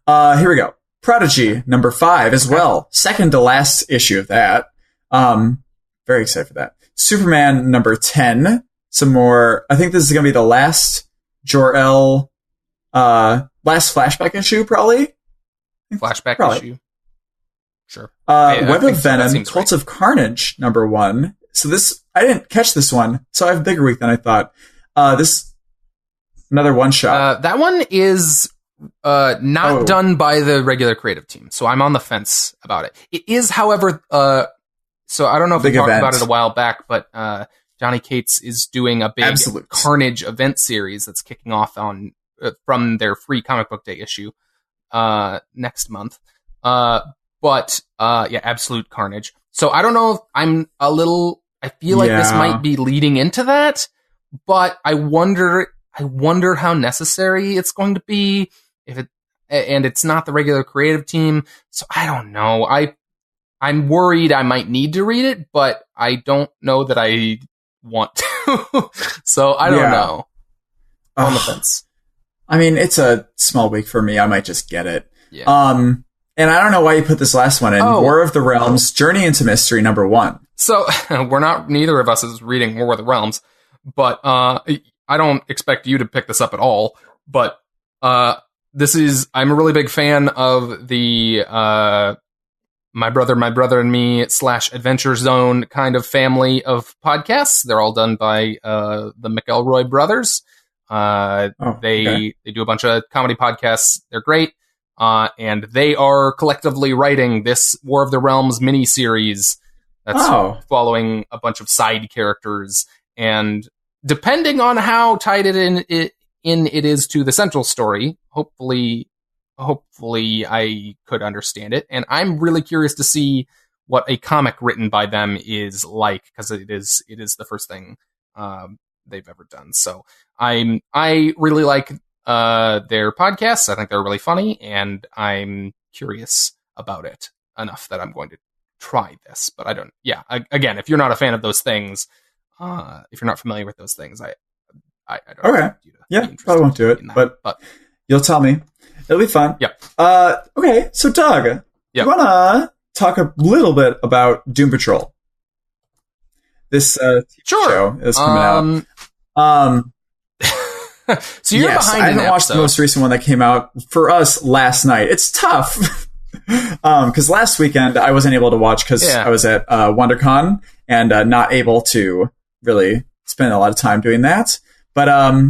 S1: Here we go. Prodigy number 5 as well. Second to last issue of that. Very excited for that. Superman number 10. Some more. I think this is going to be the last Jor-El, last flashback issue, probably.
S2: Flashback issue. Sure.
S1: Web of Venom, Cult of Carnage number 1. So this, I didn't catch this one, so I have a bigger week than I thought. This, another one shot.
S2: That one is not done by the regular creative team, so I'm on the fence about it. It is, however, so I don't know if we talked about it a while back, but Johnny Cates is doing a big Carnage event series that's kicking off on from their free comic book day issue next month. But Absolute Carnage. So I don't know if I feel like this might be leading into that, but I wonder how necessary it's going to be and it's not the regular creative team. So I don't know. I'm worried I might need to read it, but I don't know that I want to. So I don't know. On the fence.
S1: I mean, it's a small week for me. I might just get it. Yeah. And I don't know why you put this last one in. War of the Realms, Journey into Mystery, number 1.
S2: So, neither of us is reading War of the Realms, but I don't expect you to pick this up at all. But I'm a really big fan of the My Brother and Me / Adventure Zone kind of family of podcasts. They're all done by the McElroy brothers. They do a bunch of comedy podcasts. They're great. And they are collectively writing this War of the Realms miniseries that's following a bunch of side characters. And depending on how tied it is to the central story, hopefully I could understand it. And I'm really curious to see what a comic written by them is like, because it is the first thing they've ever done. So I really like their podcasts. I think they're really funny, and I'm curious about it enough that I'm going to try this. But I don't. Yeah, again, if you're not a fan of those things, if you're not familiar with those things, I don't.
S1: Okay. Yeah, probably won't do it, but you'll tell me. It'll be fun.
S2: Yep.
S1: Okay, so Doug, you wanna talk a little bit about Doom Patrol? This show is coming out.
S2: So you're behind.
S1: I haven't watched the most recent one that came out for us last night. It's tough because last weekend I wasn't able to watch because I was at WonderCon and not able to really spend a lot of time doing that. But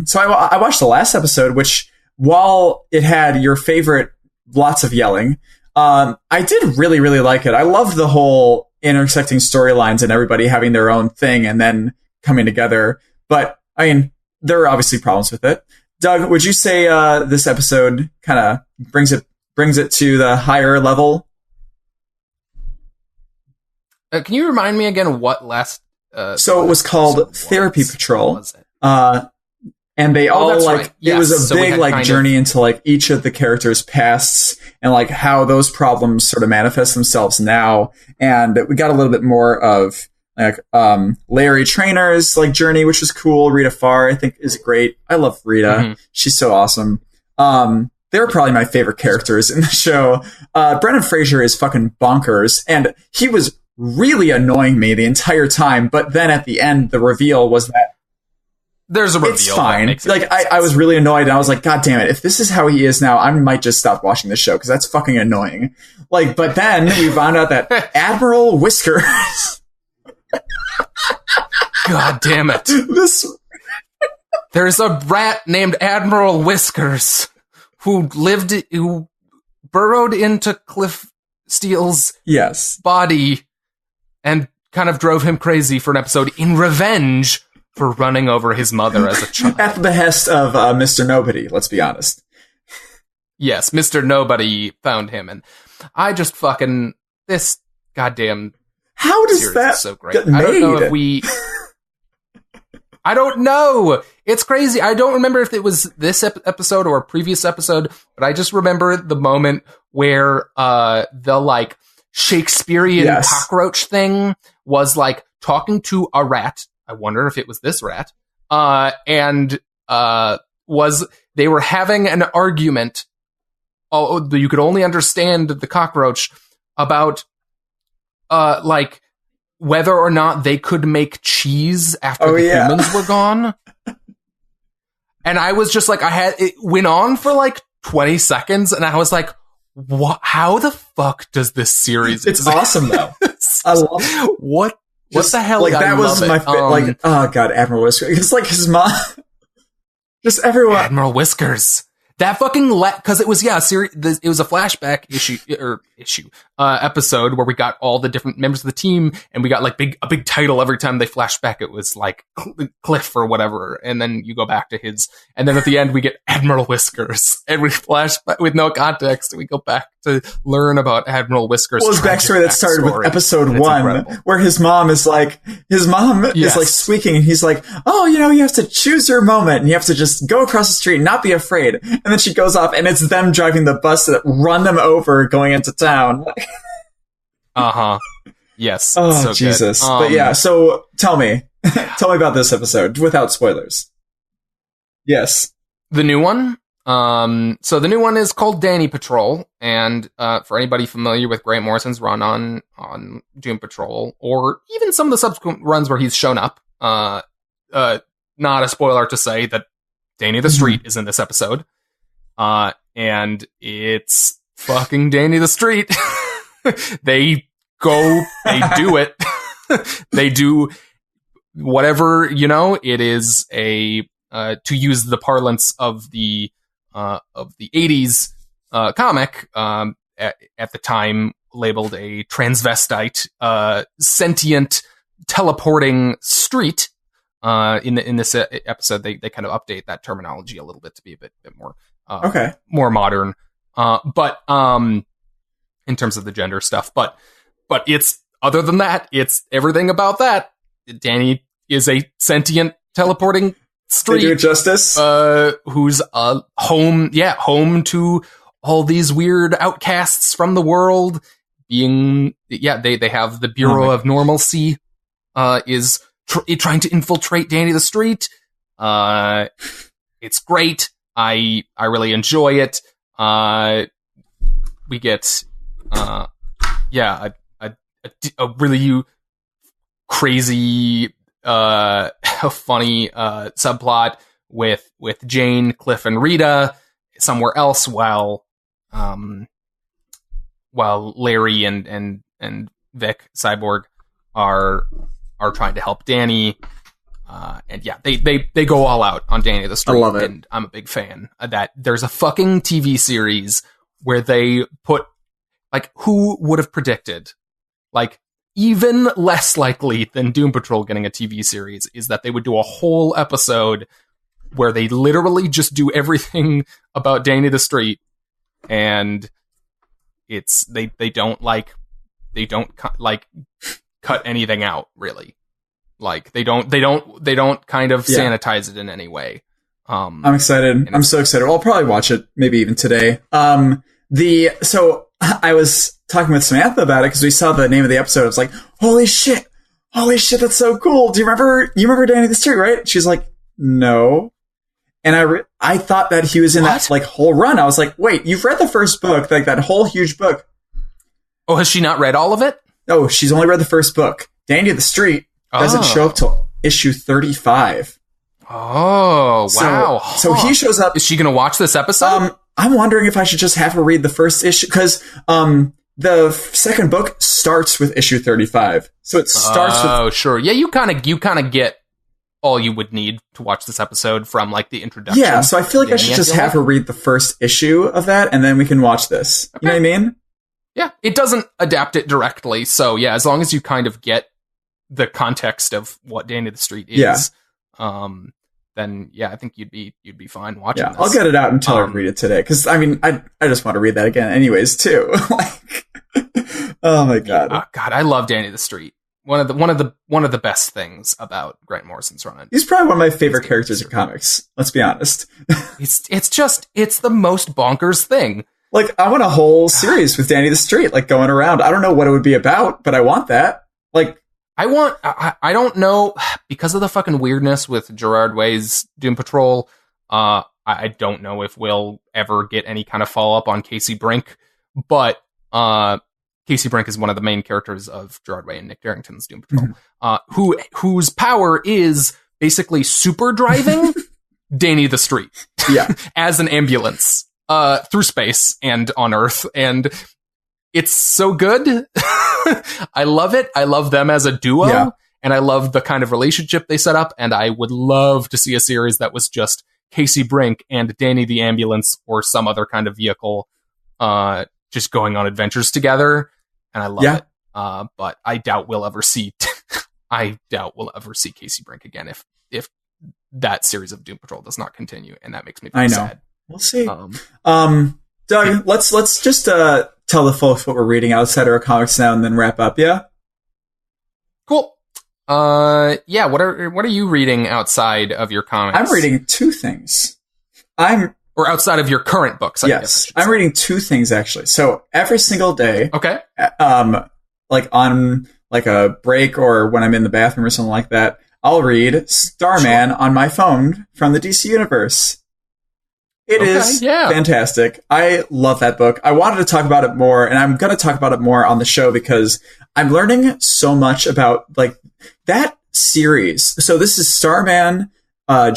S1: so I watched the last episode, which while it had your favorite lots of yelling, I did really, really like it. I loved the whole intersecting storylines and everybody having their own thing and then coming together. But I mean, there are obviously problems with it. Doug, would you say this episode kind of brings it to the higher level?
S2: Can you remind me again what last?
S1: So it was called Therapy Patrol.
S2: Was it?
S1: And they all like,
S2: right. Yes.
S1: It was a big like journey into like each of the characters' pasts and like how those problems sort of manifest themselves now. And we got a little bit more of like, Larry Trainor's like journey, which was cool. Rita Farr, I think, is great. I love Rita. Mm-hmm. She's so awesome. They're probably my favorite characters in the show. Brendan Fraser is fucking bonkers. And he was really annoying me the entire time. But then at the end, the reveal was that
S2: there's a reveal.
S1: It's fine. Like, I was really annoyed, and I was like, God damn it, if this is how he is now, I might just stop watching the show, because that's fucking annoying. Like, but then we found out that Admiral Whiskers...
S2: God damn it. There's a rat named Admiral Whiskers who burrowed into Cliff Steele's body and kind of drove him crazy for an episode in revenge for running over his mother as a child.
S1: At the behest of Mr. Nobody, let's be honest.
S2: Yes, Mr. Nobody found him, and I just fucking... This goddamn
S1: How does that
S2: is so great.
S1: get made?
S2: I don't know if we... I don't know! It's crazy. I don't remember if it was this episode or a previous episode, but I just remember the moment where the, like, Shakespearean cockroach thing was, like, talking to a rat. I wonder if it was this rat. And they were having an argument. Oh, you could only understand the cockroach about, like, whether or not they could make cheese after humans were gone. And I was just like, it went on for like 20 seconds, and I was like, what? How the fuck does this series
S1: It's awesome, though. I love it.
S2: What the hell?
S1: Like, that was my like, oh god, Admiral Whiskers. It's like his mom. Just everyone.
S2: Admiral Whiskers. That fucking because it was a series. It was a flashback episode where we got all the different members of the team, and we got like a big title every time they flashed back. It was like Cliff or whatever, and then you go back to his, and then at the end we get Admiral Whiskers, and we flash with no context, and we go back to learn about Admiral Whiskers.
S1: Well, his backstory that started with episode 1, where his mom is like squeaking, and he's like, oh, you have to choose your moment, and you have to just go across the street and not be afraid. And then she goes off, and it's them driving the bus that run them over going into town.
S2: Yes.
S1: Oh,
S2: so
S1: Jesus. But yeah, so tell me about this episode without spoilers. Yes.
S2: The new one? So the new one is called Danny Patrol, and for anybody familiar with Grant Morrison's run on Doom Patrol, or even some of the subsequent runs where he's shown up, not a spoiler to say that Danny the Street is in this episode. And it's fucking Danny the Street. They do it. They do whatever, it is to use the parlance of the 80s, comic, at the time labeled a transvestite, sentient teleporting street. In this episode, they kind of update that terminology a little bit to be a bit more, more modern. But in terms of the gender stuff, but it's, other than that, it's everything about that. Danny is a sentient teleporting street.
S1: They do it justice.
S2: Who's home to all these weird outcasts from the world. They have the Bureau of Normalcy, is trying to infiltrate Danny the Street. It's great. I really enjoy it. We get, a really crazy, funny subplot with Jane, Cliff, and Rita somewhere else, while Larry and Vic Cyborg are trying to help Danny. They go all out on Danny the Street.
S1: I love it.
S2: And I'm a big fan of that. There's a fucking TV series where they put, like, who would have predicted, like, even less likely than Doom Patrol getting a TV series is that they would do a whole episode where they literally just do everything about Danny the Street, and it's they don't cut anything out, really. Like, they don't kind of sanitize it in any way.
S1: I'm excited. I'm so excited. I'll probably watch it, maybe even today. So I was talking with Samantha about it because we saw the name of the episode. I was like, holy shit, that's so cool. Do you remember Danny the Street, right? She's like, no. And I thought that he was in that like whole run. I was like, wait, you've read the first book, like that whole huge book.
S2: Oh, has she not read all of it?
S1: Oh, she's only read the first book. Danny the Street doesn't show up till issue 35.
S2: Oh, wow.
S1: So he shows up.
S2: Is she going to watch this episode?
S1: I'm wondering if I should just have her read the first issue, because the second book starts with issue 35. So it starts with...
S2: Oh, sure. Yeah, you kind of get all you would need to watch this episode from, like, the introduction.
S1: Yeah, so I feel like I should just have her read the first issue of that, and then we can watch this. Okay. You know what I mean?
S2: Yeah, it doesn't adapt it directly, so yeah, as long as you kind of get the context of what Danny the Street is, then yeah, I think you'd be fine watching this.
S1: I'll get it out and tell her to read it today, because I mean, I just want to read that again anyways too. Like, oh my god.
S2: Yeah, God, I love Danny the Street. One of the best things about Grant Morrison's run.
S1: He's probably one of my favorite characters in comics. Let's be honest.
S2: It's the most bonkers thing.
S1: Like, I want a whole series with Danny the Street, like, going around. I don't know what it would be about, but I want that. Like,
S2: I don't know, because of the fucking weirdness with Gerard Way's Doom Patrol, I don't know if we'll ever get any kind of follow-up on Casey Brink, but Casey Brink is one of the main characters of Gerard Way and Nick Darrington's Doom Patrol, whose power is basically super driving Danny the Street as an ambulance. Through space and on Earth, and it's so good. I love it. I love them as a duo, and I love the kind of relationship they set up, and I would love to see a series that was just Casey Brink and Danny the Ambulance or some other kind of vehicle just going on adventures together, and I love it. But I doubt we'll ever see Casey Brink again if that series of Doom Patrol does not continue, and that makes me very sad.
S1: We'll see. Doug, let's just tell the folks what we're reading outside our comics now, and then wrap up. Yeah.
S2: Cool. Yeah. What are you reading outside of your comics?
S1: I'm reading two things.
S2: Or outside of your current books.
S1: Yes, I'm reading two things actually. So every single day.
S2: Okay.
S1: Like on like a break or when I'm in the bathroom or something like that, I'll read Starman on my phone from the DC Universe. It is fantastic. I love that book. I wanted to talk about it more, and I'm going to talk about it more on the show because I'm learning so much about like that series. So this is Starman, by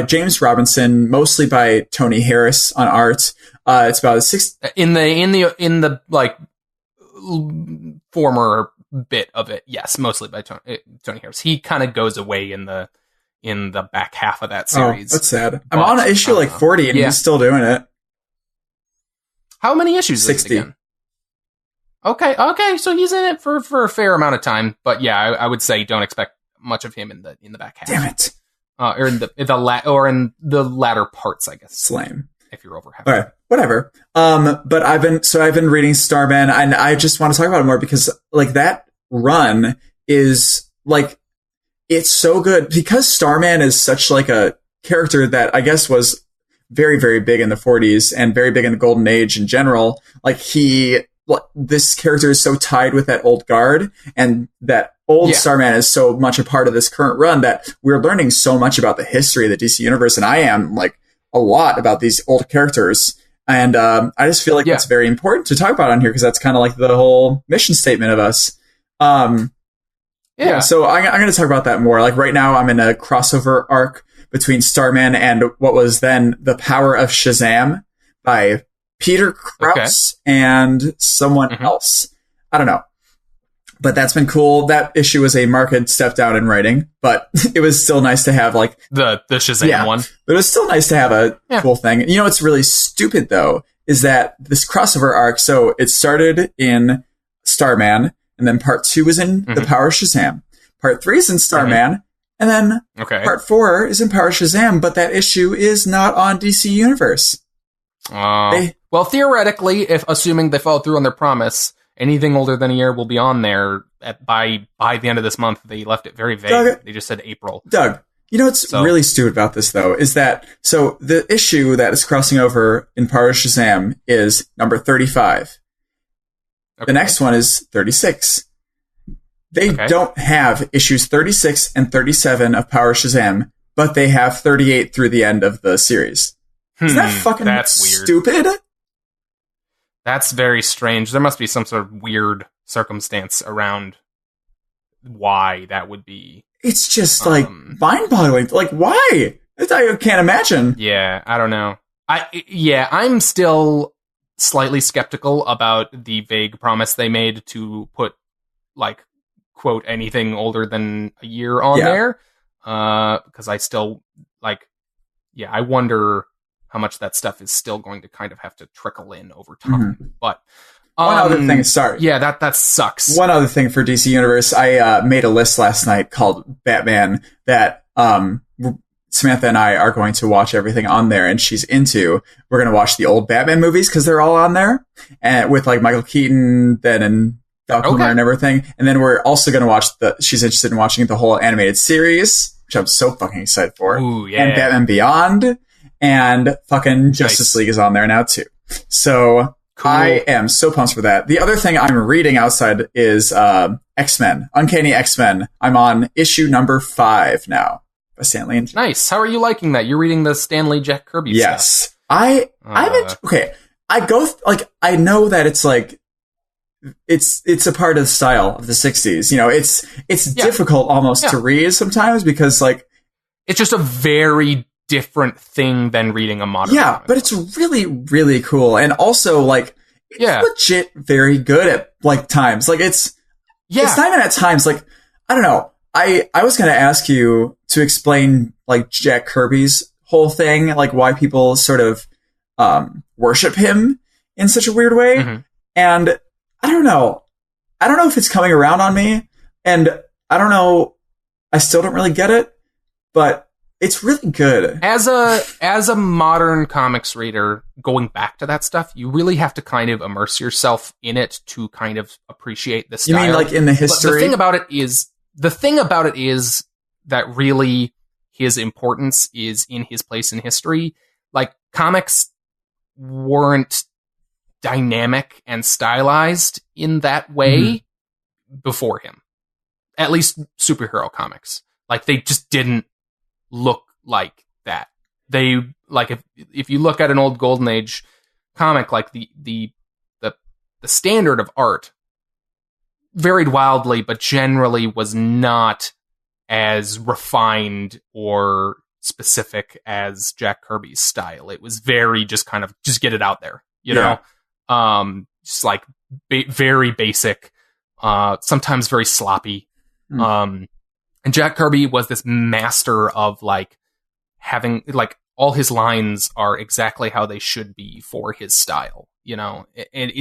S1: James Robinson, mostly by Tony Harris on art. It's about
S2: in the like former bit of it. Yes, mostly by Tony Harris. He kind of goes away in the back half of that series.
S1: Oh, that's sad. I'm on issue like 40 and he's still doing it.
S2: How many issues
S1: 60.
S2: Is it again? Okay, so he's in it for a fair amount of time, but yeah, I would say don't expect much of him in the back half.
S1: Damn it.
S2: Or in the latter parts, I guess.
S1: It's lame.
S2: If you're over half.
S1: All right, whatever. But I've been reading Starman, and I just want to talk about it more because like that run is like, it's so good because Starman is such like a character that I guess was very, very big in the 40s and very big in the Golden Age in general. Like this character is so tied with that old guard, and that old Starman is so much a part of this current run that we're learning so much about the history of the DC Universe. And I am like a lot about these old characters. And I just feel like it's very important to talk about on here because that's kind of like the whole mission statement of us. So I'm going to talk about that more. Like right now, I'm in a crossover arc between Starman and what was then The Power of Shazam by Peter Krause and someone else. I don't know. But that's been cool. That issue was a marked step down in writing, but it was still nice to have like
S2: the Shazam one.
S1: But it was still nice to have a cool thing. You know what's really stupid though is that this crossover arc. So it started in Starman, and then part 2 is in The Power of Shazam. Part 3 is in Starman, and then part 4 is in Power of Shazam. But that issue is not on DC Universe.
S2: Well, theoretically, if assuming they follow through on their promise, anything older than a year will be on there by the end of this month. They left it very vague. They just said April.
S1: Doug, You know what's really stupid about this, though, is that, so the issue that is crossing over in Power of Shazam is number 35. Okay. The next one is 36. They don't have issues 36 and 37 of Power of Shazam, but they have 38 through the end of the series. Isn't that fucking stupid?
S2: That's very strange. There must be some sort of weird circumstance around why that would be.
S1: It's just mind-boggling. Like, why? I can't imagine.
S2: Yeah, I don't know. I'm still slightly skeptical about the vague promise they made to put, like, quote, anything older than a year on there. Because I still, I wonder how much that stuff is still going to kind of have to trickle in over time. Mm-hmm. But
S1: one other thing, sorry.
S2: Yeah, that sucks.
S1: One other thing for DC Universe, I made a list last night called Batman that Samantha and I are going to watch everything on there, and she's into. We're going to watch the old Batman movies because they're all on there, and with like Michael Keaton then and Val Kilmer and everything. And then we're also going to watch she's interested in watching the whole animated series, which I'm so fucking excited for.
S2: Ooh, yeah.
S1: And Batman Beyond, and fucking Justice League is on there now too. So cool. I am so pumped for that. The other thing I'm reading outside is X-Men, Uncanny X-Men. I'm on issue number 5 now by Stan Lee.
S2: Nice. How are you liking that? You're reading the Stan Lee Jack Kirby stuff.
S1: Yes. Okay. I I know that it's like, it's a part of the style of the 60s. You know, it's difficult almost to read sometimes because like,
S2: it's just a very different thing than reading a modern comic
S1: but it's really, really cool. And also like, it's legit very good at like times. Like it's not even at times. Like, I don't know. I was going to ask you to explain like Jack Kirby's whole thing, like why people sort of, worship him in such a weird way. Mm-hmm. And I don't know. I don't know if it's coming around on me, and I don't know. I still don't really get it, but it's really good.
S2: As a modern comics reader, going back to that stuff, you really have to kind of immerse yourself in it to kind of appreciate the style.
S1: You mean like in the history?
S2: But the thing about it is that really his importance is in his place in history. Like, comics weren't dynamic and stylized in that way before him. At least superhero comics. Like, they just didn't look like that. They, like, if you look at an old Golden Age comic, like the standard of art varied wildly, but generally was not as refined or specific as Jack Kirby's style. It was very just kind of just get it out there, you know? Just like very basic, sometimes very sloppy. And Jack Kirby was this master of like having like all his lines are exactly how they should be for his style, you know, and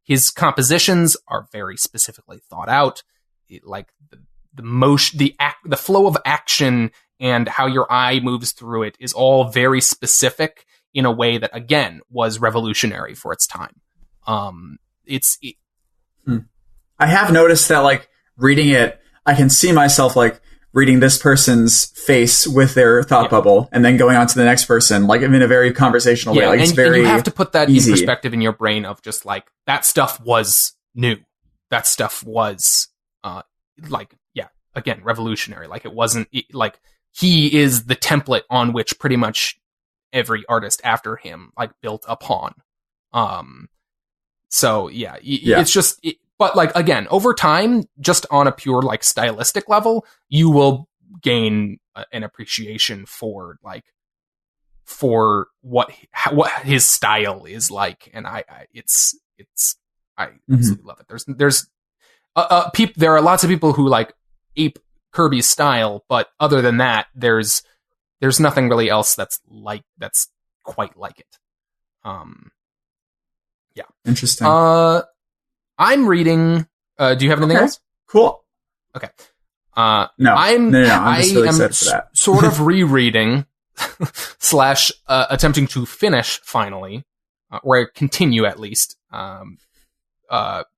S2: his compositions are very specifically thought out. Like the motion, the flow of action and how your eye moves through it is all very specific in a way that, again, was revolutionary for its time. I
S1: have noticed that, like, reading it, I can see myself, like, reading this person's face with their thought bubble and then going on to the next person, like, in a very conversational way. Like, it's very
S2: and you have to put that
S1: easy.
S2: In perspective in your brain of just, like, that stuff was new. That stuff was, again, revolutionary. Like, it wasn't, like, he is the template on which pretty much every artist after him, like, built upon. It's just... But, like, again, over time, just on a pure, like, stylistic level, you will gain an appreciation for, like, for what his style is like. And I absolutely love it. There are lots of people who, like, ape Kirby's style, but other than that, there's nothing really else that's quite like it.
S1: Interesting.
S2: I'm reading. Do you have anything else?
S1: Cool.
S2: Okay.
S1: No. I'm just really excited for that.
S2: Sort of rereading / attempting to finish finally, or continue at least. Grant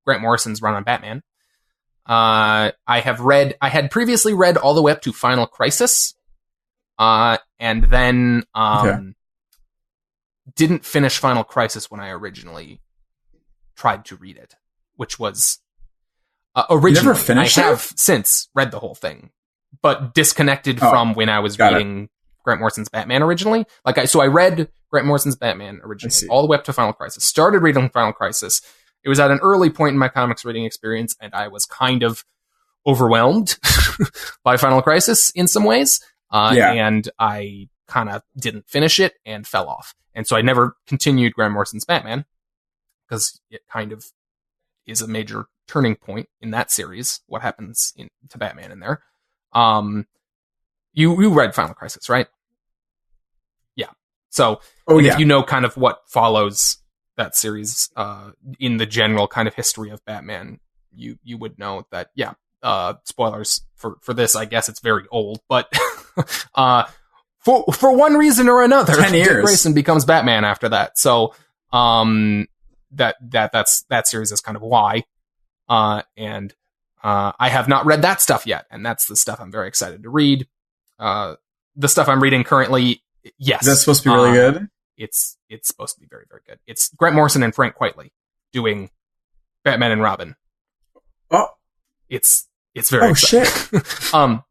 S2: Morrison's run on Batman. I had previously read all the way up to Final Crisis, and then didn't finish Final Crisis when I originally tried to read it, which was originally.
S1: You never finished
S2: I have since read the whole thing, but disconnected from when I was reading Grant Morrison's Batman originally. So I read Grant Morrison's Batman originally all the way up to Final Crisis. Started reading Final Crisis. It was at an early point in my comics reading experience, and I was kind of overwhelmed by Final Crisis in some ways. And I kind of didn't finish it and fell off. And so I never continued Grant Morrison's Batman because it kind of is a major turning point in that series. What happens to Batman in there? You read Final Crisis, right? Yeah. So if you know kind of what follows that series in the general kind of history of Batman, you would know that, spoilers for this, I guess it's very old, but for one reason or another,
S1: 10 years.
S2: Dick Grayson becomes Batman after that. So that series is kind of why. And I have not read that stuff yet, and that's the stuff I'm very excited to read. The stuff I'm reading currently, yes.
S1: That's supposed to be really good?
S2: It's supposed to be very, very good. It's Grant Morrison and Frank Quitely doing Batman and Robin.
S1: Oh.
S2: It's very exciting.
S1: Shit.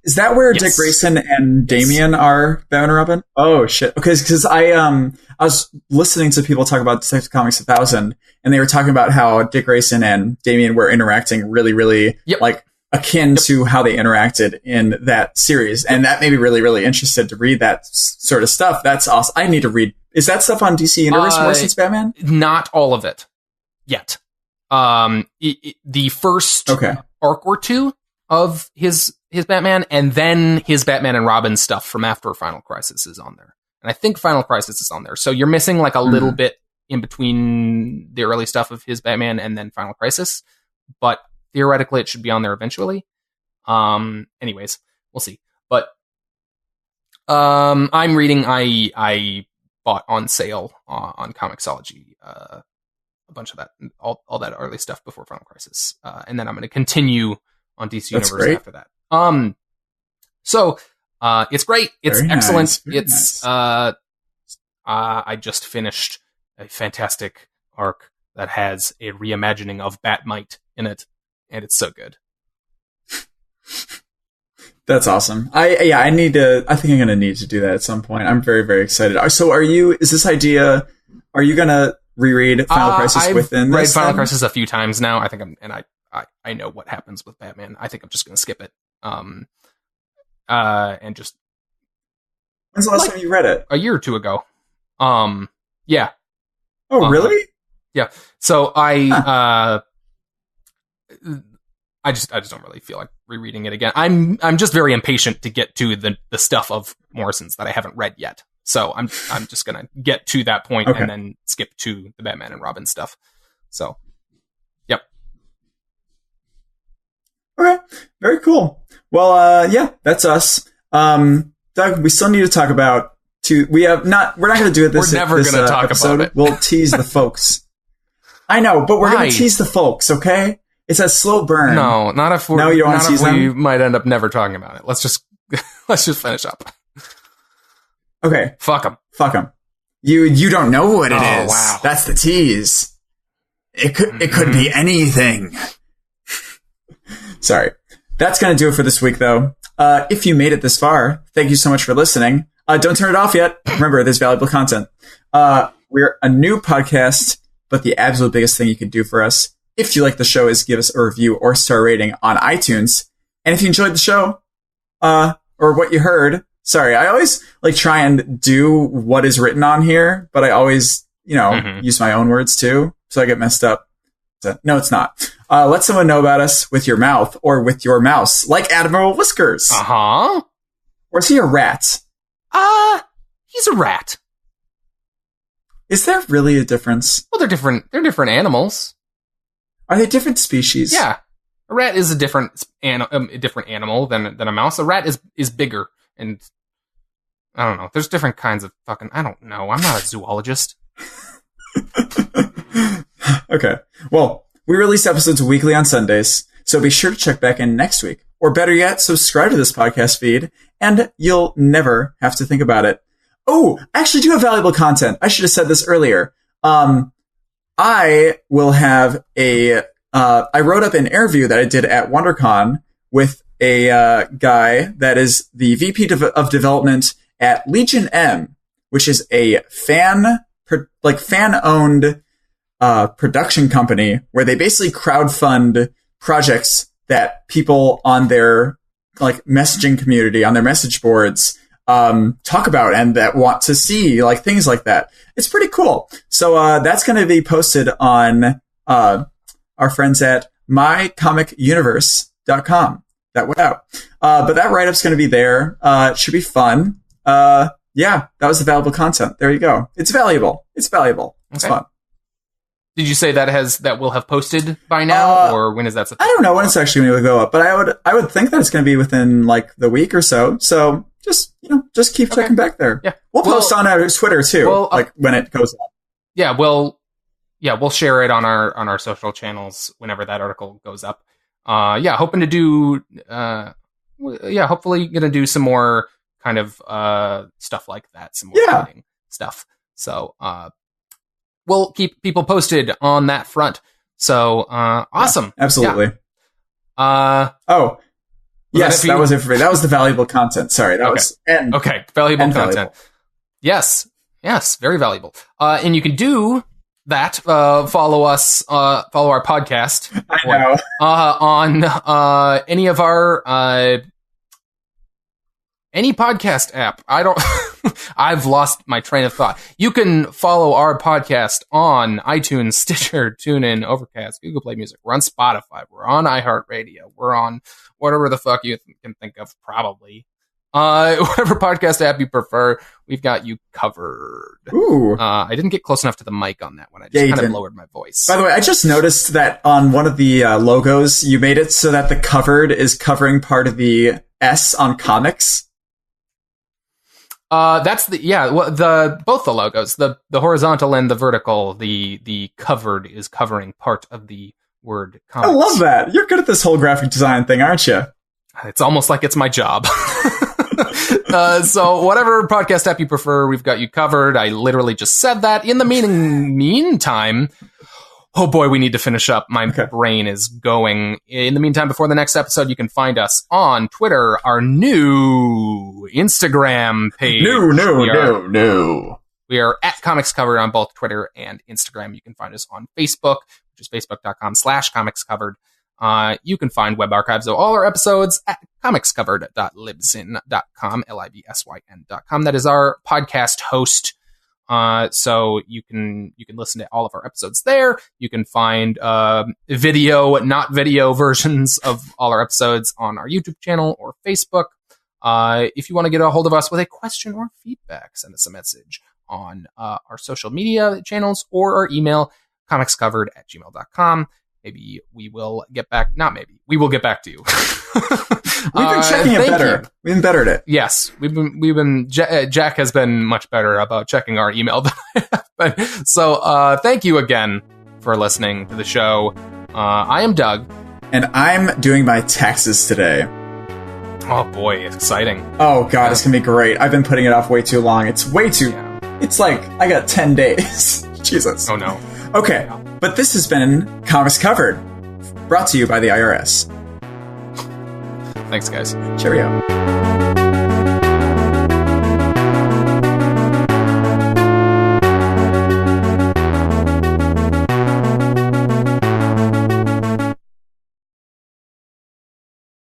S1: Is that where Dick Grayson and Damian are Batman and Robin? Oh shit. Okay, because I was listening to people talk about Detective Comics 1000, and they were talking about how Dick Grayson and Damian were interacting really, really akin to how they interacted in that series. And that made me really, really interested to read that sort of stuff. That's awesome. I need to read. Is that stuff on DC Universe Morrison's Batman?
S2: Not all of it yet. The first arc or two of his Batman, and then his Batman and Robin stuff from after Final Crisis is on there. And I think Final Crisis is on there. So you're missing like a little bit in between the early stuff of his Batman and then Final Crisis. But theoretically, it should be on there eventually. Anyways, we'll see. But I'm reading, I bought on sale on Comixology a bunch of that, all that early stuff before Final Crisis. And then I'm going to continue on DC Universe after that. So it's great. It's excellent. It's I just finished a fantastic arc that has a reimagining of Batmite in it, and it's so good.
S1: That's awesome. I think I'm going to need to do that at some point. I'm very, very excited. So are you going to reread Final Crisis within this?
S2: I've read Final Crisis a few times now. I think I know what happens with Batman. I think I'm just going to skip it. And just.
S1: When's the last time you read it?
S2: A year or two ago. Yeah.
S1: Oh, really?
S2: Yeah. So I just don't really feel like rereading it again. I'm just very impatient to get to the stuff of Morrison's that I haven't read yet. So I'm just gonna get to that point and then skip to the Batman and Robin stuff. So, yep.
S1: Okay, very cool. Well, that's us. Doug, we still need to talk about we're not going to do it this.
S2: We're never going to talk
S1: episode.
S2: about it.
S1: We'll tease the folks. I know, but we're going to tease the folks. Okay, it's a slow burn.
S2: No, not if we're.
S1: No, you don't want to tease them.
S2: We might end up never talking about it. Let's just finish up.
S1: Okay,
S2: fuck them.
S1: Fuck them. You don't know what it is.
S2: Wow.
S1: That's the tease. It could be anything. Sorry. That's going to do it for this week, though. If you made it this far, thank you so much for listening. Don't turn it off yet. Remember, there's valuable content. We're a new podcast, but the absolute biggest thing you can do for us, if you like the show, is give us a review or star rating on iTunes. And if you enjoyed the show, or what you heard, sorry, I always try and do what is written on here, but I always, use my own words too, so I get messed up. So, no, it's not. Let someone know about us with your mouth or with your mouse, like Admiral Whiskers.
S2: Uh-huh.
S1: Or is he a rat?
S2: He's a rat.
S1: Is there really a difference?
S2: Well, they're different animals.
S1: Are they different species?
S2: Yeah. A rat is a different animal than a mouse. A rat is bigger, and I don't know. There's different kinds of fucking. I don't know. I'm not a zoologist.
S1: Okay. Well, We release episodes weekly on Sundays, so be sure to check back in next week. Or better yet, subscribe to this podcast feed, and you'll never have to think about it. Oh, I actually do have valuable content. I should have said this earlier. I will have I wrote up an interview that I did at WonderCon with a guy that is the VP of development at Legion M, which is a fan-owned production company where they basically crowdfund projects that people on their like messaging community, on their message boards, talk about and that want to see, like things like that. It's pretty cool. So that's going to be posted on our friends at mycomicuniverse.com. That went out. But that write-up's going to be there. It should be fun. Yeah, that was the valuable content. There you go. It's valuable. It's valuable. It's fun.
S2: Did you say that will have posted by now, or when is that?
S1: I don't know when it's actually going to go up, but I would think that it's going to be within like the week or so. So just keep checking back there.
S2: Yeah,
S1: we'll post on our Twitter too, like when it goes up.
S2: Yeah, we'll share it on our social channels whenever that article goes up. Hoping to do. Hopefully gonna do some more kind of stuff like that. Some more writing stuff. So we'll keep people posted on that front. So awesome.
S1: Yeah, absolutely.
S2: Yeah.
S1: Yes, that was it for me. That was the valuable content. Sorry, that was valuable content.
S2: Yes, very valuable. And you can do that. Follow us. Follow our podcast.
S1: I know.
S2: On any of our any podcast app. I don't. I've lost my train of thought. You can follow our podcast on iTunes, Stitcher, TuneIn, Overcast, Google Play Music. We're on Spotify. We're on iHeartRadio. We're on whatever the fuck you can think of, probably. Whatever podcast app you prefer, we've got you covered.
S1: Ooh.
S2: I didn't get close enough to the mic on that one. I just kind of lowered my voice.
S1: By the way, I just noticed that on one of the logos, you made it so that the covered is covering part of the S on comics.
S2: That's both the logos, the horizontal and the vertical, the covered is covering part of the word comics.
S1: I love that. You're good at this whole graphic design thing, aren't you?
S2: It's almost like it's my job. So whatever podcast app you prefer, we've got you covered. I literally just said that. In the meantime, oh boy, we need to finish up. My brain is going. In the meantime, before the next episode, you can find us on Twitter, our new Instagram page.
S1: New.
S2: We are at Comics Covered on both Twitter and Instagram. You can find us on Facebook, which is facebook.com/comicscovered. You can find web archives of all our episodes at comicscovered.libsyn.com, libsyn.com. That is our podcast host. So you can listen to all of our episodes there. You can find video, not video versions of all our episodes on our YouTube channel or Facebook. If you want to get a hold of us with a question or feedback, send us a message on our social media channels or our email, comicscovered@gmail.com. Maybe we will get back. Not maybe. We will get back to you.
S1: We've been checking it better. We've been better at it.
S2: Yes, we've been. Jack has been much better about checking our email than I have been. So thank you again for listening to the show. I am Doug.
S1: And I'm doing my taxes today.
S2: Oh boy, exciting.
S1: Oh god, it's going to be great. I've been putting it off way too long. It's way too... Yeah. It's like, I got 10 days. Jesus.
S2: Oh no.
S1: Okay, but this has been Comics Covered, brought to you by the IRS.
S2: Thanks, guys.
S1: Cheerio.